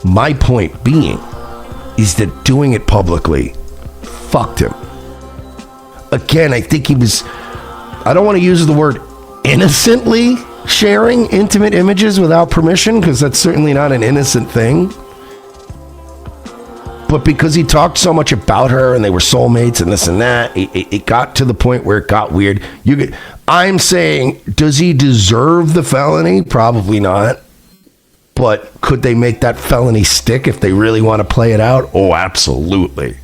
My point being is that doing it publicly fucked him. Again, I think he was, I don't want to use the word innocently sharing intimate images without permission, because that's certainly not an innocent thing. But because he talked so much about her and they were soulmates and this and that, it got to the point where it got weird. I'm saying, does he deserve the felony? Probably not. But could they make that felony stick if they really want to play it out? Oh, absolutely.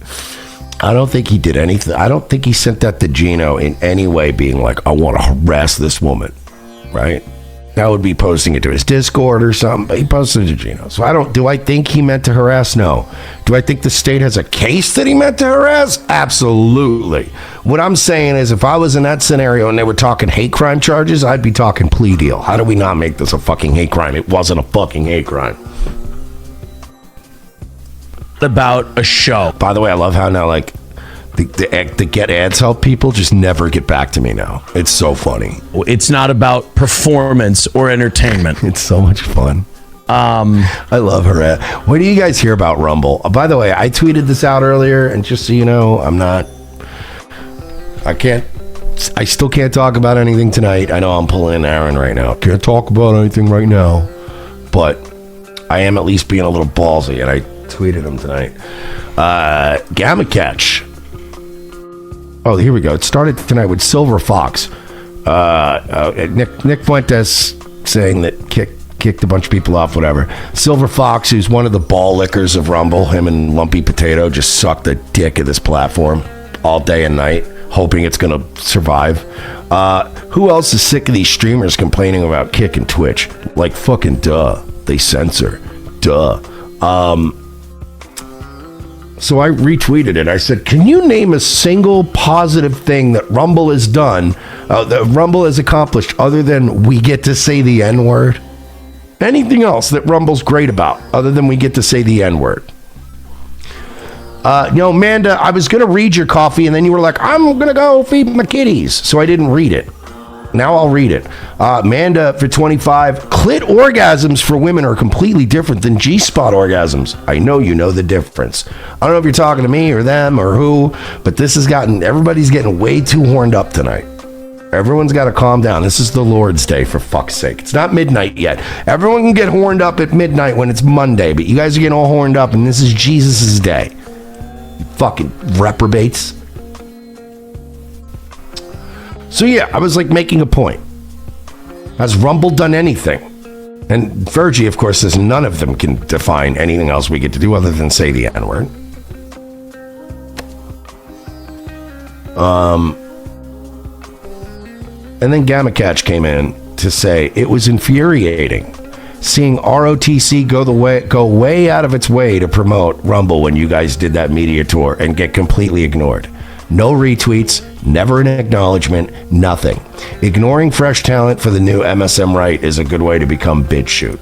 I don't think he did anything. I don't think he sent that to Gino in any way being like, I want to harass this woman, right? That would be posting it to his Discord or something, but he posted it to Gino. So do I think he meant to harass? No. Do I think the state has a case that he meant to harass? Absolutely. What I'm saying is, if I was in that scenario and they were talking hate crime charges, I'd be talking plea deal. How do we not make this a fucking hate crime? It wasn't a fucking hate crime. About a show. By the way, I love how now, like, the get ads help people just never get back to me now. It's so funny. It's not about performance or entertainment. It's so much fun. I love her ad. What do you guys hear about Rumble? By the way, I tweeted this out earlier, and just so you know, I still can't talk about anything tonight. I know I'm pulling in Aaron right now. Can't talk about anything right now, but I am at least being a little ballsy, and I tweeted him tonight. Gamma Catch. Oh, here we go. It started tonight with Silver Fox. Nick Fuentes saying that kicked a bunch of people off, whatever. Silver Fox, who's one of the ball lickers of Rumble, him and Lumpy Potato just suck the dick of this platform all day and night, hoping it's going to survive. Who else is sick of these streamers complaining about Kick and Twitch? Like, fucking duh. They censor. Duh. So I retweeted it. I said, can you name a single positive thing that Rumble has done, that Rumble has accomplished, other than we get to say the N-word? Anything else that Rumble's great about, other than we get to say the N-word? Amanda, I was going to read your coffee, and then you were like, I'm going to go feed my kitties. So I didn't read it. Now I'll read it. Amanda for 25. Clit orgasms for women are completely different than G-spot orgasms. I know you know the difference. I don't know if you're talking to me or them or who, but everybody's getting way too horned up tonight. Everyone's got to calm down. This is the Lord's Day, for fuck's sake. It's not midnight yet. Everyone can get horned up at midnight when it's Monday, but you guys are getting all horned up, and this is Jesus' day. You fucking reprobates. So yeah, I was like making a point. Has Rumble done anything? And Virgie, of course, says none of them can define anything else we get to do other than say the N-word. And then Gamma Catch came in to say it was infuriating seeing ROTC go way out of its way to promote Rumble when you guys did that media tour and get completely ignored. No retweets, never an acknowledgement, nothing. Ignoring fresh talent for the new MSM right is a good way to become BitChute.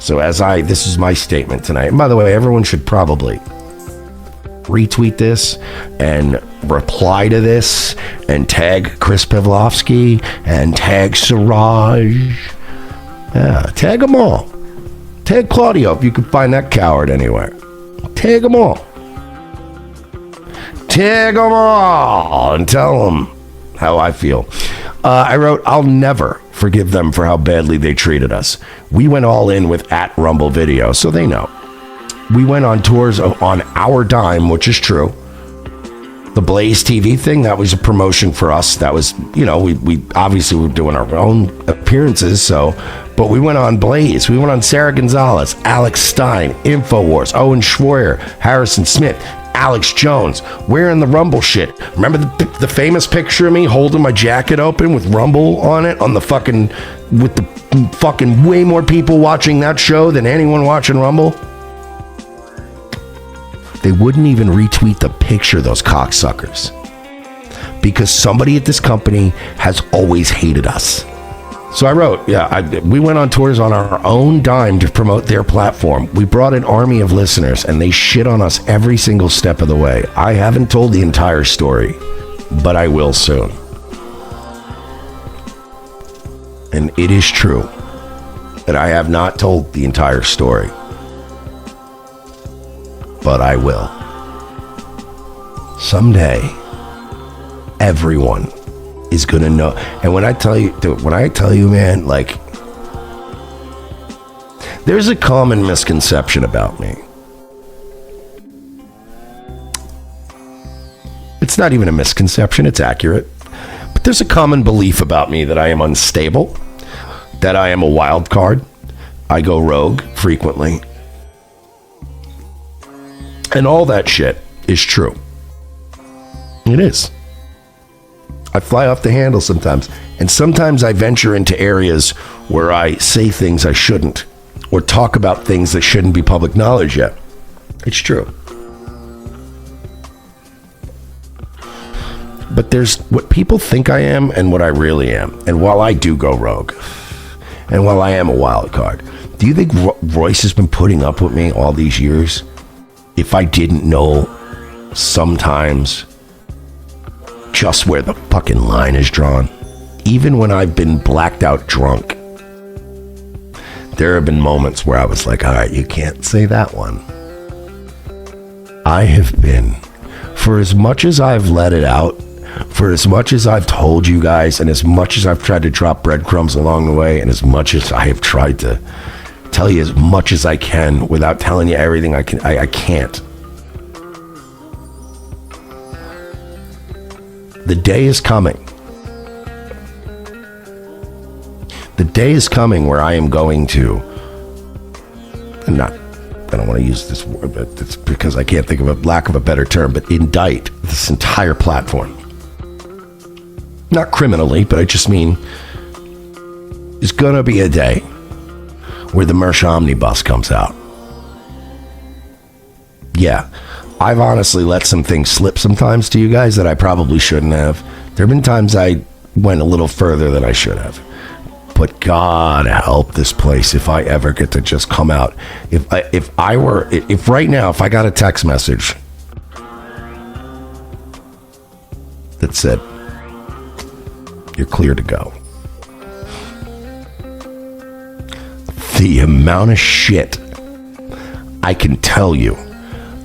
So this is my statement tonight. And by the way, everyone should probably retweet this and reply to this and tag Chris Pavlovski and tag Siraj. Yeah, tag them all. Tag Claudio if you can find that coward anywhere. Tag them all. Tag them all and tell them how I feel. I wrote, I'll never forgive them for how badly they treated us. We went all in with @Rumble Video, so they know. We went on tours on our dime, which is true. The Blaze TV thing, that was a promotion for us. That was, you know, we obviously were doing our own appearances, but we went on Blaze. We went on Sarah Gonzalez, Alex Stein, InfoWars, Owen Schroyer, Harrison Smith, Alex Jones, wearing the Rumble shit. Remember the famous picture of me holding my jacket open with Rumble on it, with the fucking way more people watching that show than anyone watching Rumble? They wouldn't even retweet the picture, those cocksuckers. Because somebody at this company has always hated us. So I wrote, we went on tours on our own dime to promote their platform. We brought an army of listeners, and they shit on us every single step of the way. I haven't told the entire story, but I will soon. And it is true that I have not told the entire story, but I will. Someday, everyone is gonna know. And when I tell you, man, like, there's a common misconception about me. It's not even a misconception, it's accurate. But there's a common belief about me that I am unstable, that I am a wild card, I go rogue frequently. And all that shit is true. It is. I fly off the handle sometimes. And sometimes I venture into areas where I say things I shouldn't, or talk about things that shouldn't be public knowledge yet. It's true. But there's what people think I am and what I really am. And while I do go rogue, and while I am a wild card, do you think Royce has been putting up with me all these years? If I didn't know sometimes just where the fucking line is drawn, even when I've been blacked out drunk, there have been moments where I was like, all right, you can't say that one. I have been, for as much as I've let it out, for as much as I've told you guys, and as much as I've tried to drop breadcrumbs along the way, and as much as I have tried to tell you as much as I can without telling you everything I can't. The day is coming. The day is coming where I am going to, I don't want to use this word, but it's because I can't think of a lack of a better term, but indict this entire platform. Not criminally, but I just mean there's gonna be a day where the Mersh Omnibus comes out. Yeah, I've honestly let some things slip sometimes to you guys that I probably shouldn't have. There have been times I went a little further than I should have. But God help this place if I ever get to just come out. If right now, if I got a text message that said, you're clear to go. The amount of shit I can tell you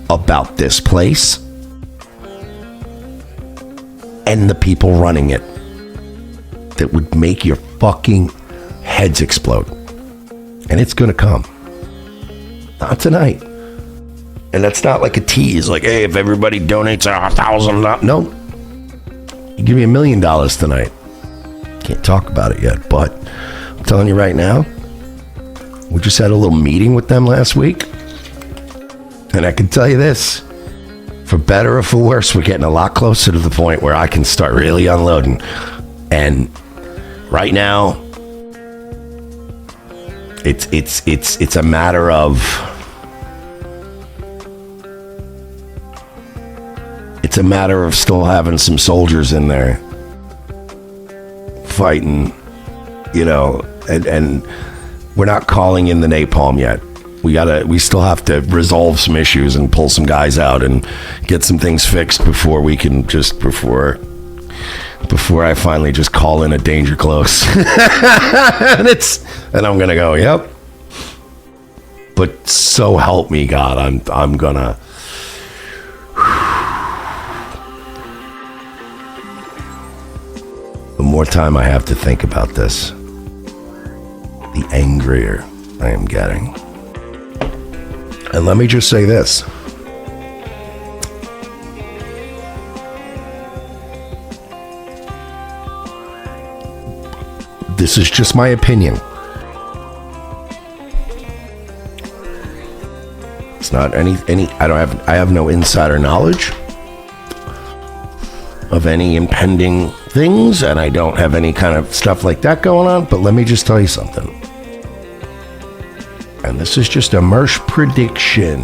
about this place and the people running it that would make your fucking heads explode. And it's gonna come. Not tonight. And that's not like a tease, like, hey, if everybody donates $1,000, no. You give me $1 million tonight. Can't talk about it yet, but I'm telling you right now, we just had a little meeting with them last week. And I can tell you this, for better or for worse, we're getting a lot closer to the point where I can start really unloading. And right now, it's a matter of still having some soldiers in there fighting, you know, and we're not calling in the napalm yet. We still have to resolve some issues and pull some guys out and get some things fixed before I finally just call in a danger close. and I'm gonna go, yep. But so help me God, I'm gonna the more time I have to think about this, the angrier I am getting. And let me just say this. This is just my opinion. It's not any I have no insider knowledge of any impending things, and I don't have any kind of stuff like that going on, but let me just tell you something. And this is just a Mersh prediction.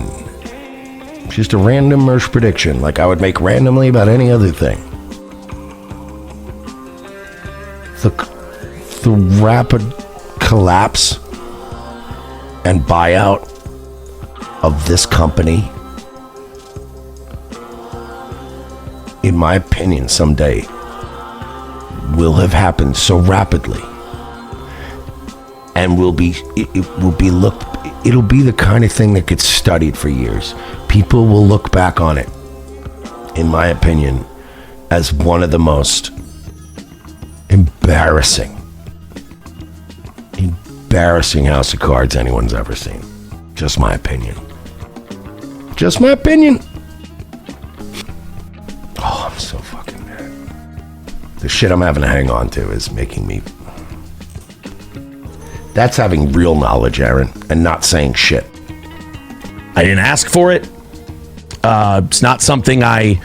Just a random Mersh prediction, like I would make randomly about any other thing. The rapid collapse and buyout of this company, in my opinion, someday will have happened so rapidly, and it'll be the kind of thing that gets studied for years. People will look back on it, in my opinion, as one of the most embarrassing House of Cards anyone's ever seen. Just my opinion. Just my opinion. Oh, I'm so fucking mad. The shit I'm having to hang on to is making me... That's having real knowledge, Aaron, and not saying shit. I didn't ask for it. It's not something I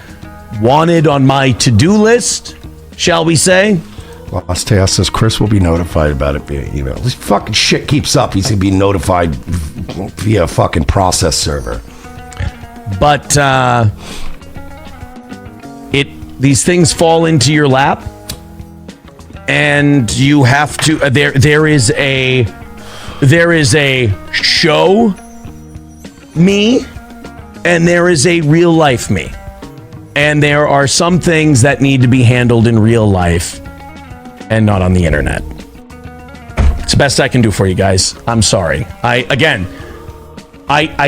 wanted on my to-do list, shall we say. Lost Tail says Chris will be notified about it via email. This fucking shit keeps up. He's gonna be notified via a fucking process server. But these things fall into your lap, and you have to. There is a show me, and there is a real life me, and there are some things that need to be handled in real life and not on the internet. It's the best I can do for you guys. I'm sorry. I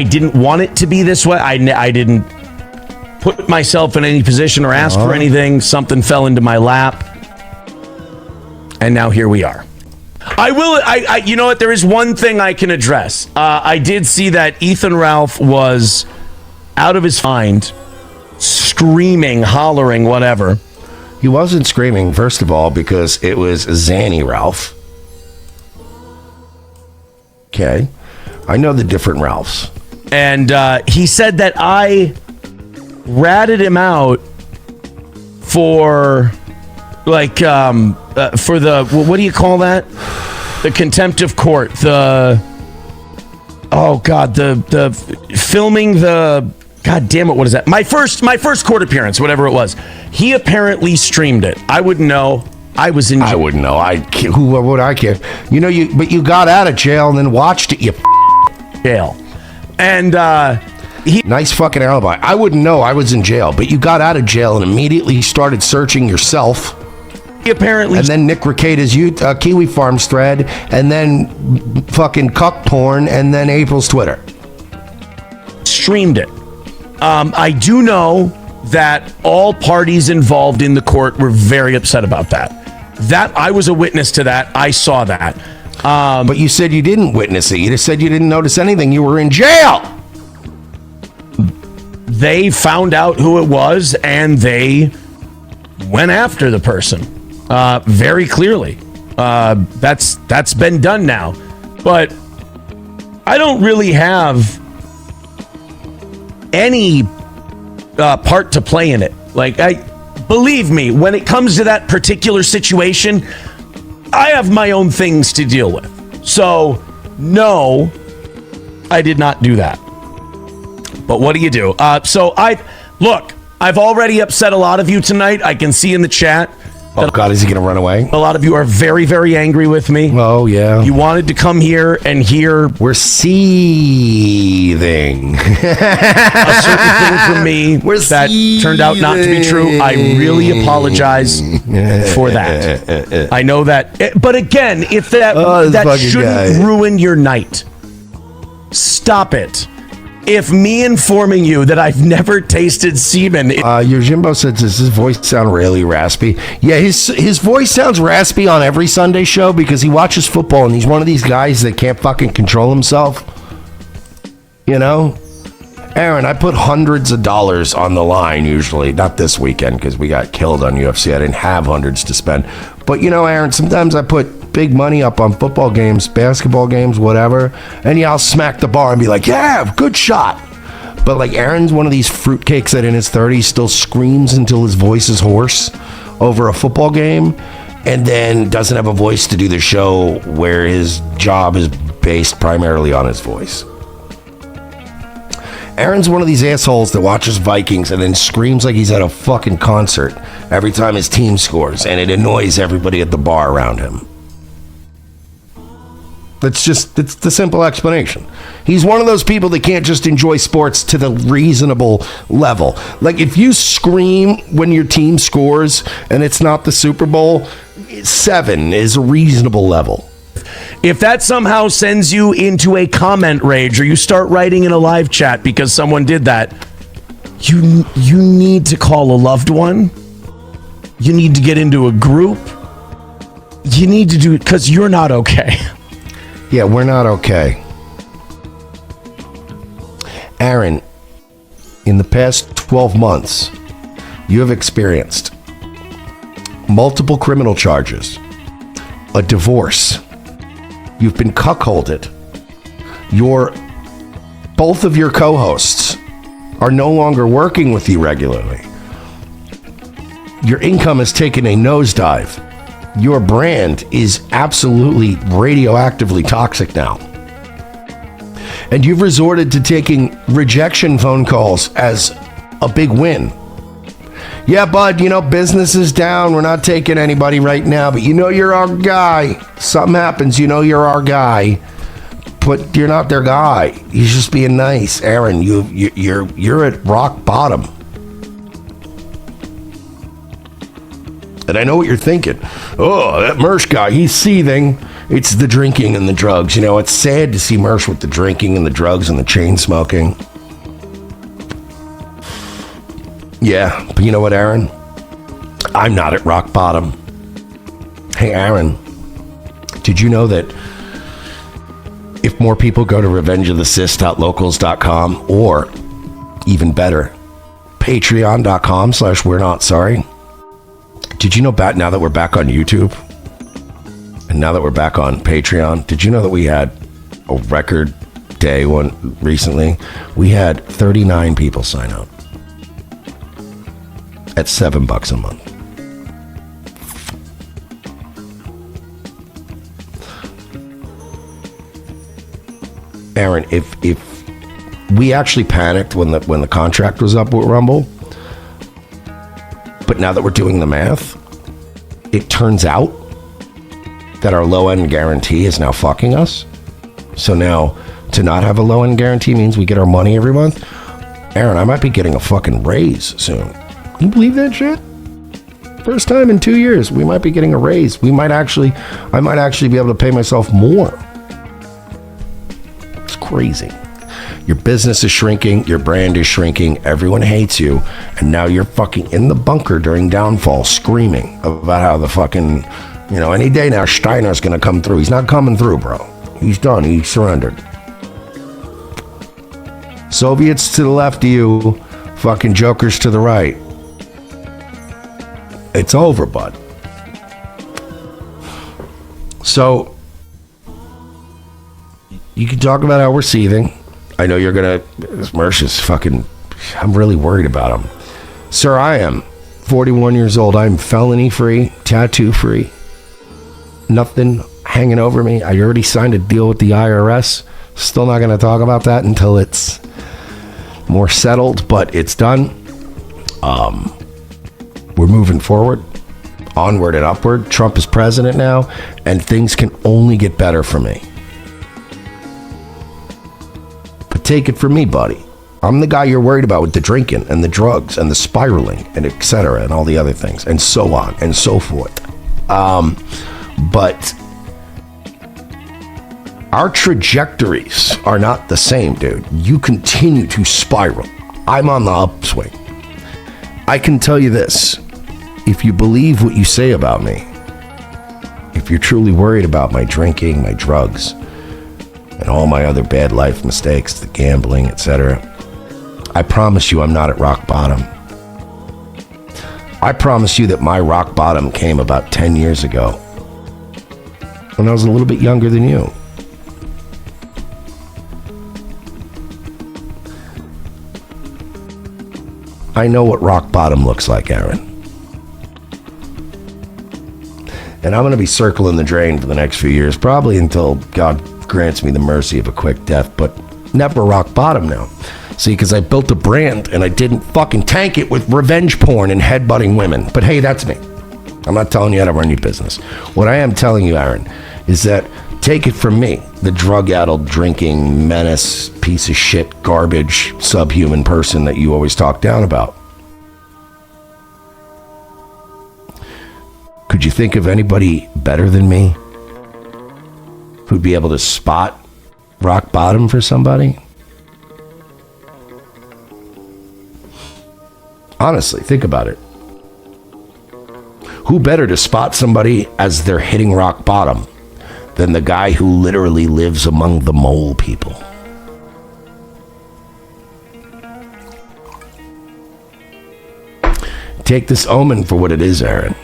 didn't want it to be this way. I didn't put myself in any position or ask for anything. Something fell into my lap, and now here we are. You know what? There is one thing I can address. I did see that Ethan Ralph was out of his mind, screaming, hollering, whatever. He wasn't screaming, first of all, because it was Zanny Ralph. Okay. I know the different Ralphs. And he said that I ratted him out for, like, for the, what do you call that? The contempt of court. The filming the... God damn it, what is that? My first court appearance, whatever it was. He apparently streamed it. I wouldn't know. I was in jail. I wouldn't know. Who would I care? You know, but you got out of jail and then watched it, you jail. And nice fucking alibi. I wouldn't know I was in jail, but you got out of jail and immediately started searching yourself. He apparently... And then Nick Rekieta's Kiwi Farms thread, and then fucking cuck porn, and then April's Twitter. Streamed it. I do know that all parties involved in the court were very upset about that. That I was a witness to that. I saw that. But you said you didn't witness it. You just said you didn't notice anything. You were in jail. They found out who it was, and they went after the person very clearly. That's been done now. But I don't really have any part to play in it. Like, believe me, when it comes to that particular situation, I have my own things to deal with. So, no, I did not do that. But what do you do? I've already upset a lot of you tonight. I can see in the chat. Oh, God, is he going to run away? A lot of you are very, very angry with me. Oh, yeah. You wanted to come here and hear... We're seething. a certain thing from me that turned out not to be true. I really apologize for that. I know that... But again, if that shouldn't ruin your night, stop it. if me informing you that I've never tasted semen, Your Jimbo says, does his voice sound really raspy? Yeah, his voice sounds raspy on every Sunday show because he watches football and he's one of these guys that can't fucking control himself. You know? Aaron, I put hundreds of dollars on the line usually. Not this weekend because we got killed on UFC. I didn't have hundreds to spend. But you know, Aaron, sometimes I put big money up on football games, basketball games, whatever. And yeah, I'll smack the bar and be like, yeah, good shot. But like Aaron's one of these fruitcakes that in his 30s still screams until his voice is hoarse over a football game and then doesn't have a voice to do the show where his job is based primarily on his voice. Aaron's one of these assholes that watches Vikings and then screams like he's at a fucking concert every time his team scores, and it annoys everybody at the bar around him. It's the simple explanation. He's one of those people that can't just enjoy sports to the reasonable level. Like if you scream when your team scores and it's not the Super Bowl, 7 is a reasonable level. if that somehow sends you into a comment rage or you start writing in a live chat because someone did that, you need to call a loved one. You need to get into a group. You need to do it because you're not okay. Yeah, we're not okay. Aaron, in the past 12 months, you have experienced multiple criminal charges, a divorce. You've been cuckolded. Both of your co-hosts are no longer working with you regularly. Your income has taken a nosedive. Your brand is absolutely radioactively toxic now. And you've resorted to taking rejection phone calls as a big win. Yeah, bud, business is down. We're not taking anybody right now, but you're our guy. Something happens, you're our guy. But you're not their guy. He's just being nice. Aaron, you're at rock bottom. And I know what you're thinking. Oh, that Mersh guy, he's seething. It's the drinking and the drugs. It's sad to see Mersh with the drinking and the drugs and the chain smoking. Yeah, but you know what, Aaron? I'm not at rock bottom. Hey, Aaron, did you know that if more people go to revengeofthecis.locals.com or, even better, patreon.com/we're not sorry? Did you know now that we're back on YouTube and now that we're back on Patreon, did you know that we had a record day recently? We had 39 people sign up at $7 a month. Aaron, if we actually panicked when the contract was up with Rumble, but now that we're doing the math, it turns out that our low-end guarantee is now fucking us. So now, to not have a low-end guarantee means we get our money every month. Aaron, I might be getting a fucking raise soon. Can you believe that shit? First time in 2 years, we might be getting a raise. I might actually be able to pay myself more. It's crazy. Your business is shrinking, your brand is shrinking, everyone hates you, and now you're fucking in the bunker during downfall screaming about how the fucking, any day now Steiner's gonna come through. He's not coming through, bro. He's done, he surrendered. Soviets to the left of you, fucking jokers to the right. It's over, bud. So, you can talk about how we're seething. I know you're gonna, Mersh is fucking, I'm really worried about him. Sir, I am 41 years old. I'm felony free, tattoo free. Nothing hanging over me. I already signed a deal with the IRS. Still not gonna talk about that until it's more settled, but it's done. We're moving forward, onward and upward. Trump is president now, and things can only get better for me. But take it from me, buddy. I'm the guy you're worried about with the drinking and the drugs and the spiraling and etc. and all the other things and so on and so forth. But Our trajectories are not the same, dude. You continue to spiral. I'm on the upswing. I can tell you this. If you believe what you say about me, if you're truly worried about my drinking, my drugs, and all my other bad life mistakes, the gambling, etc., I promise you I'm not at rock bottom. I promise you that my rock bottom came about 10 years ago, when I was a little bit younger than you. I know what rock bottom looks like, Aaron. And I'm going to be circling the drain for the next few years, probably until God grants me the mercy of a quick death, but never rock bottom now. See, because I built a brand and I didn't fucking tank it with revenge porn and headbutting women. But hey, that's me. I'm not telling you how to run your business. What I am telling you, Aaron, is that take it from me, the drug-addled, drinking, menace, piece of shit, garbage, subhuman person that you always talk down about. Could you think of anybody better than me who'd be able to spot rock bottom for somebody? Honestly, think about it. Who better to spot somebody as they're hitting rock bottom than the guy who literally lives among the mole people? Take this omen for what it is, Aaron.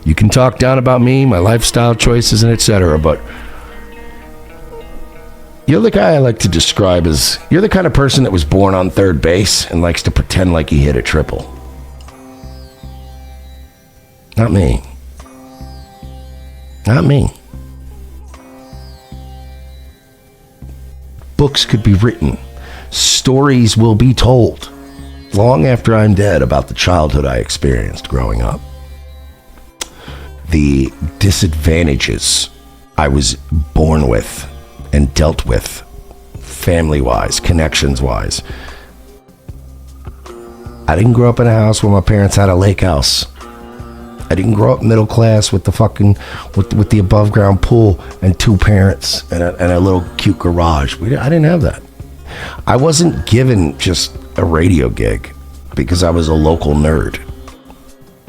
You can talk down about me, my lifestyle choices, and etc., but you're the guy I like to describe as, you're the kind of person that was born on third base and likes to pretend like he hit a triple. Not me. Not me. Books could be written. Stories will be told long after I'm dead about the childhood I experienced growing up. The disadvantages I was born with and dealt with, family-wise, connections-wise. I didn't grow up in a house where my parents had a lake house. I didn't grow up middle class with the fucking with the above ground pool and two parents and a little cute garage. I didn't have that. I wasn't given just a radio gig because I was a local nerd.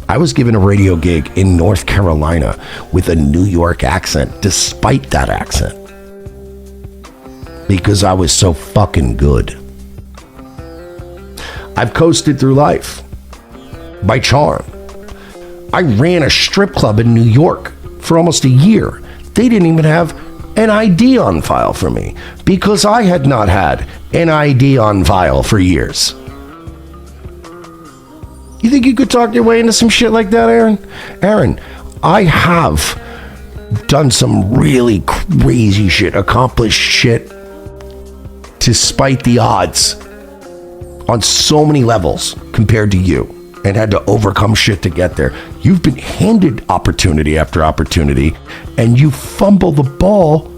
I was given a radio gig in North Carolina with a New York accent, despite that accent, because I was so fucking good. I've coasted through life by charm. I ran a strip club in New York for almost a year. They didn't even have an ID on file for me because I had not had an ID on file for years. You think you could talk your way into some shit like that, Aaron? Aaron, I have done some really crazy shit, accomplished shit, despite the odds, on so many levels compared to you, and had to overcome shit to get there. You've been handed opportunity after opportunity, and you fumble the ball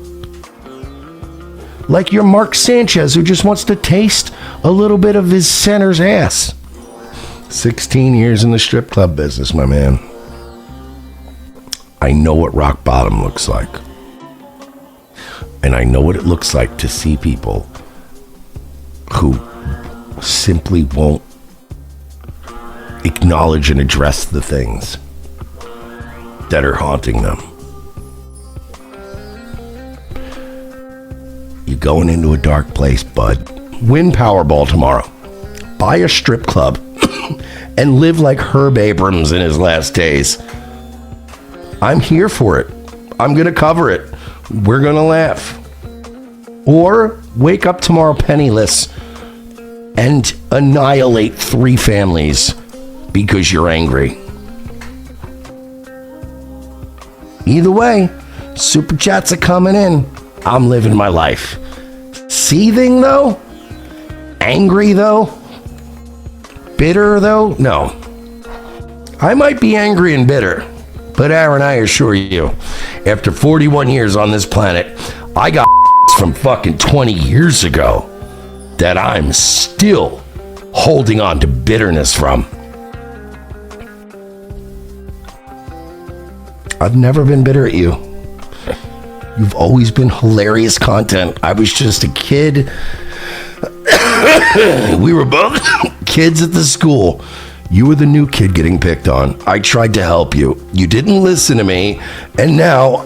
like you're Mark Sanchez, who just wants to taste a little bit of his center's ass. 16 years in the strip club business, my man. I know what rock bottom looks like. And I know what it looks like to see people who simply won't acknowledge and address the things that are haunting them. You're going into a dark place, bud. Win Powerball tomorrow. Buy a strip club and live like Herb Abrams in his last days. I'm here for it. I'm going to cover it. We're going to laugh. Or wake up tomorrow penniless and annihilate 3 families because you're angry. Either way, super chats are coming in. I'm living my life. Seething though? Angry though? Bitter though? No. I might be angry and bitter, but Aaron, I assure you, after 41 years on this planet, I got from fucking 20 years ago that I'm still holding on to bitterness from. I've never been bitter at you. You've always been hilarious content. I was just a kid. We were both kids at the school. You were the new kid getting picked on. I tried to help you. You didn't listen to me. And now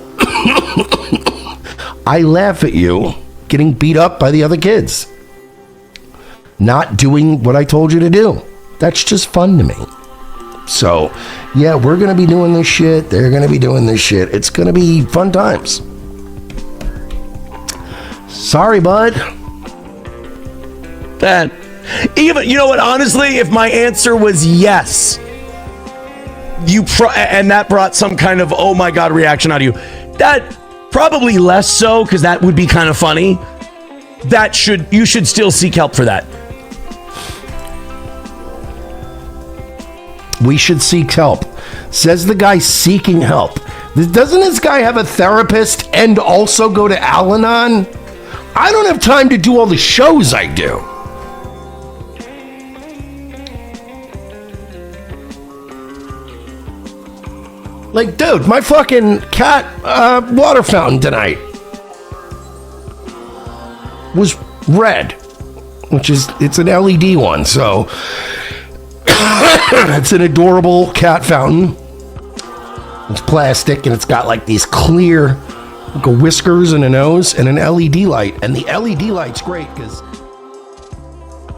I laugh at you getting beat up by the other kids. Not doing what I told you to do. That's just fun to me. So, yeah, we're going to be doing this shit. They're going to be doing this shit. It's going to be fun times. Sorry, bud. That, even, you know what, honestly, if my answer was yes, and that brought some kind of, oh my God, reaction out of you, that probably less so, because that would be kind of funny. You should still seek help for that. We should seek help. Says the guy seeking help. Doesn't this guy have a therapist and also go to Al-Anon? I don't have time to do all the shows I do. Like, dude, my fucking cat water fountain tonight was red, it's an LED one, so it's an adorable cat fountain. It's plastic and it's got like these clear like whiskers and a nose and an LED light. And the LED light's great because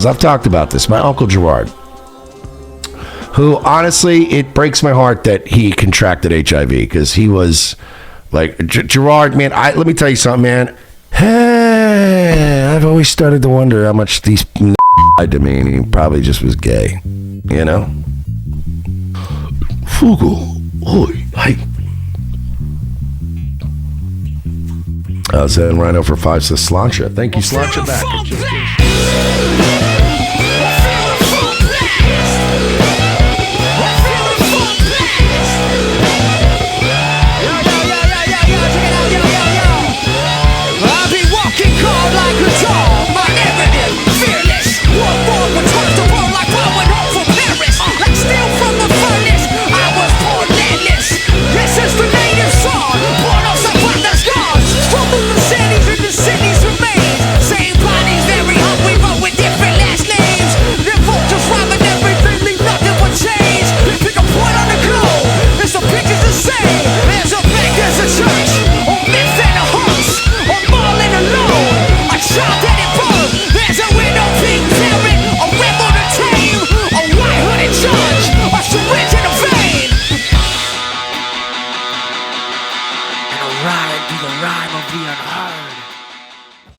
I've talked about this. My Uncle Gerard, who honestly, it breaks my heart that he contracted HIV because he was like, Gerard, man, let me tell you something, man. Hey, I've always started to wonder how much these lied to me, and he probably just was gay, you know? Fugu, oi, hi. Zen Rhino for 5 says Slancha. Thank you, Slancha back.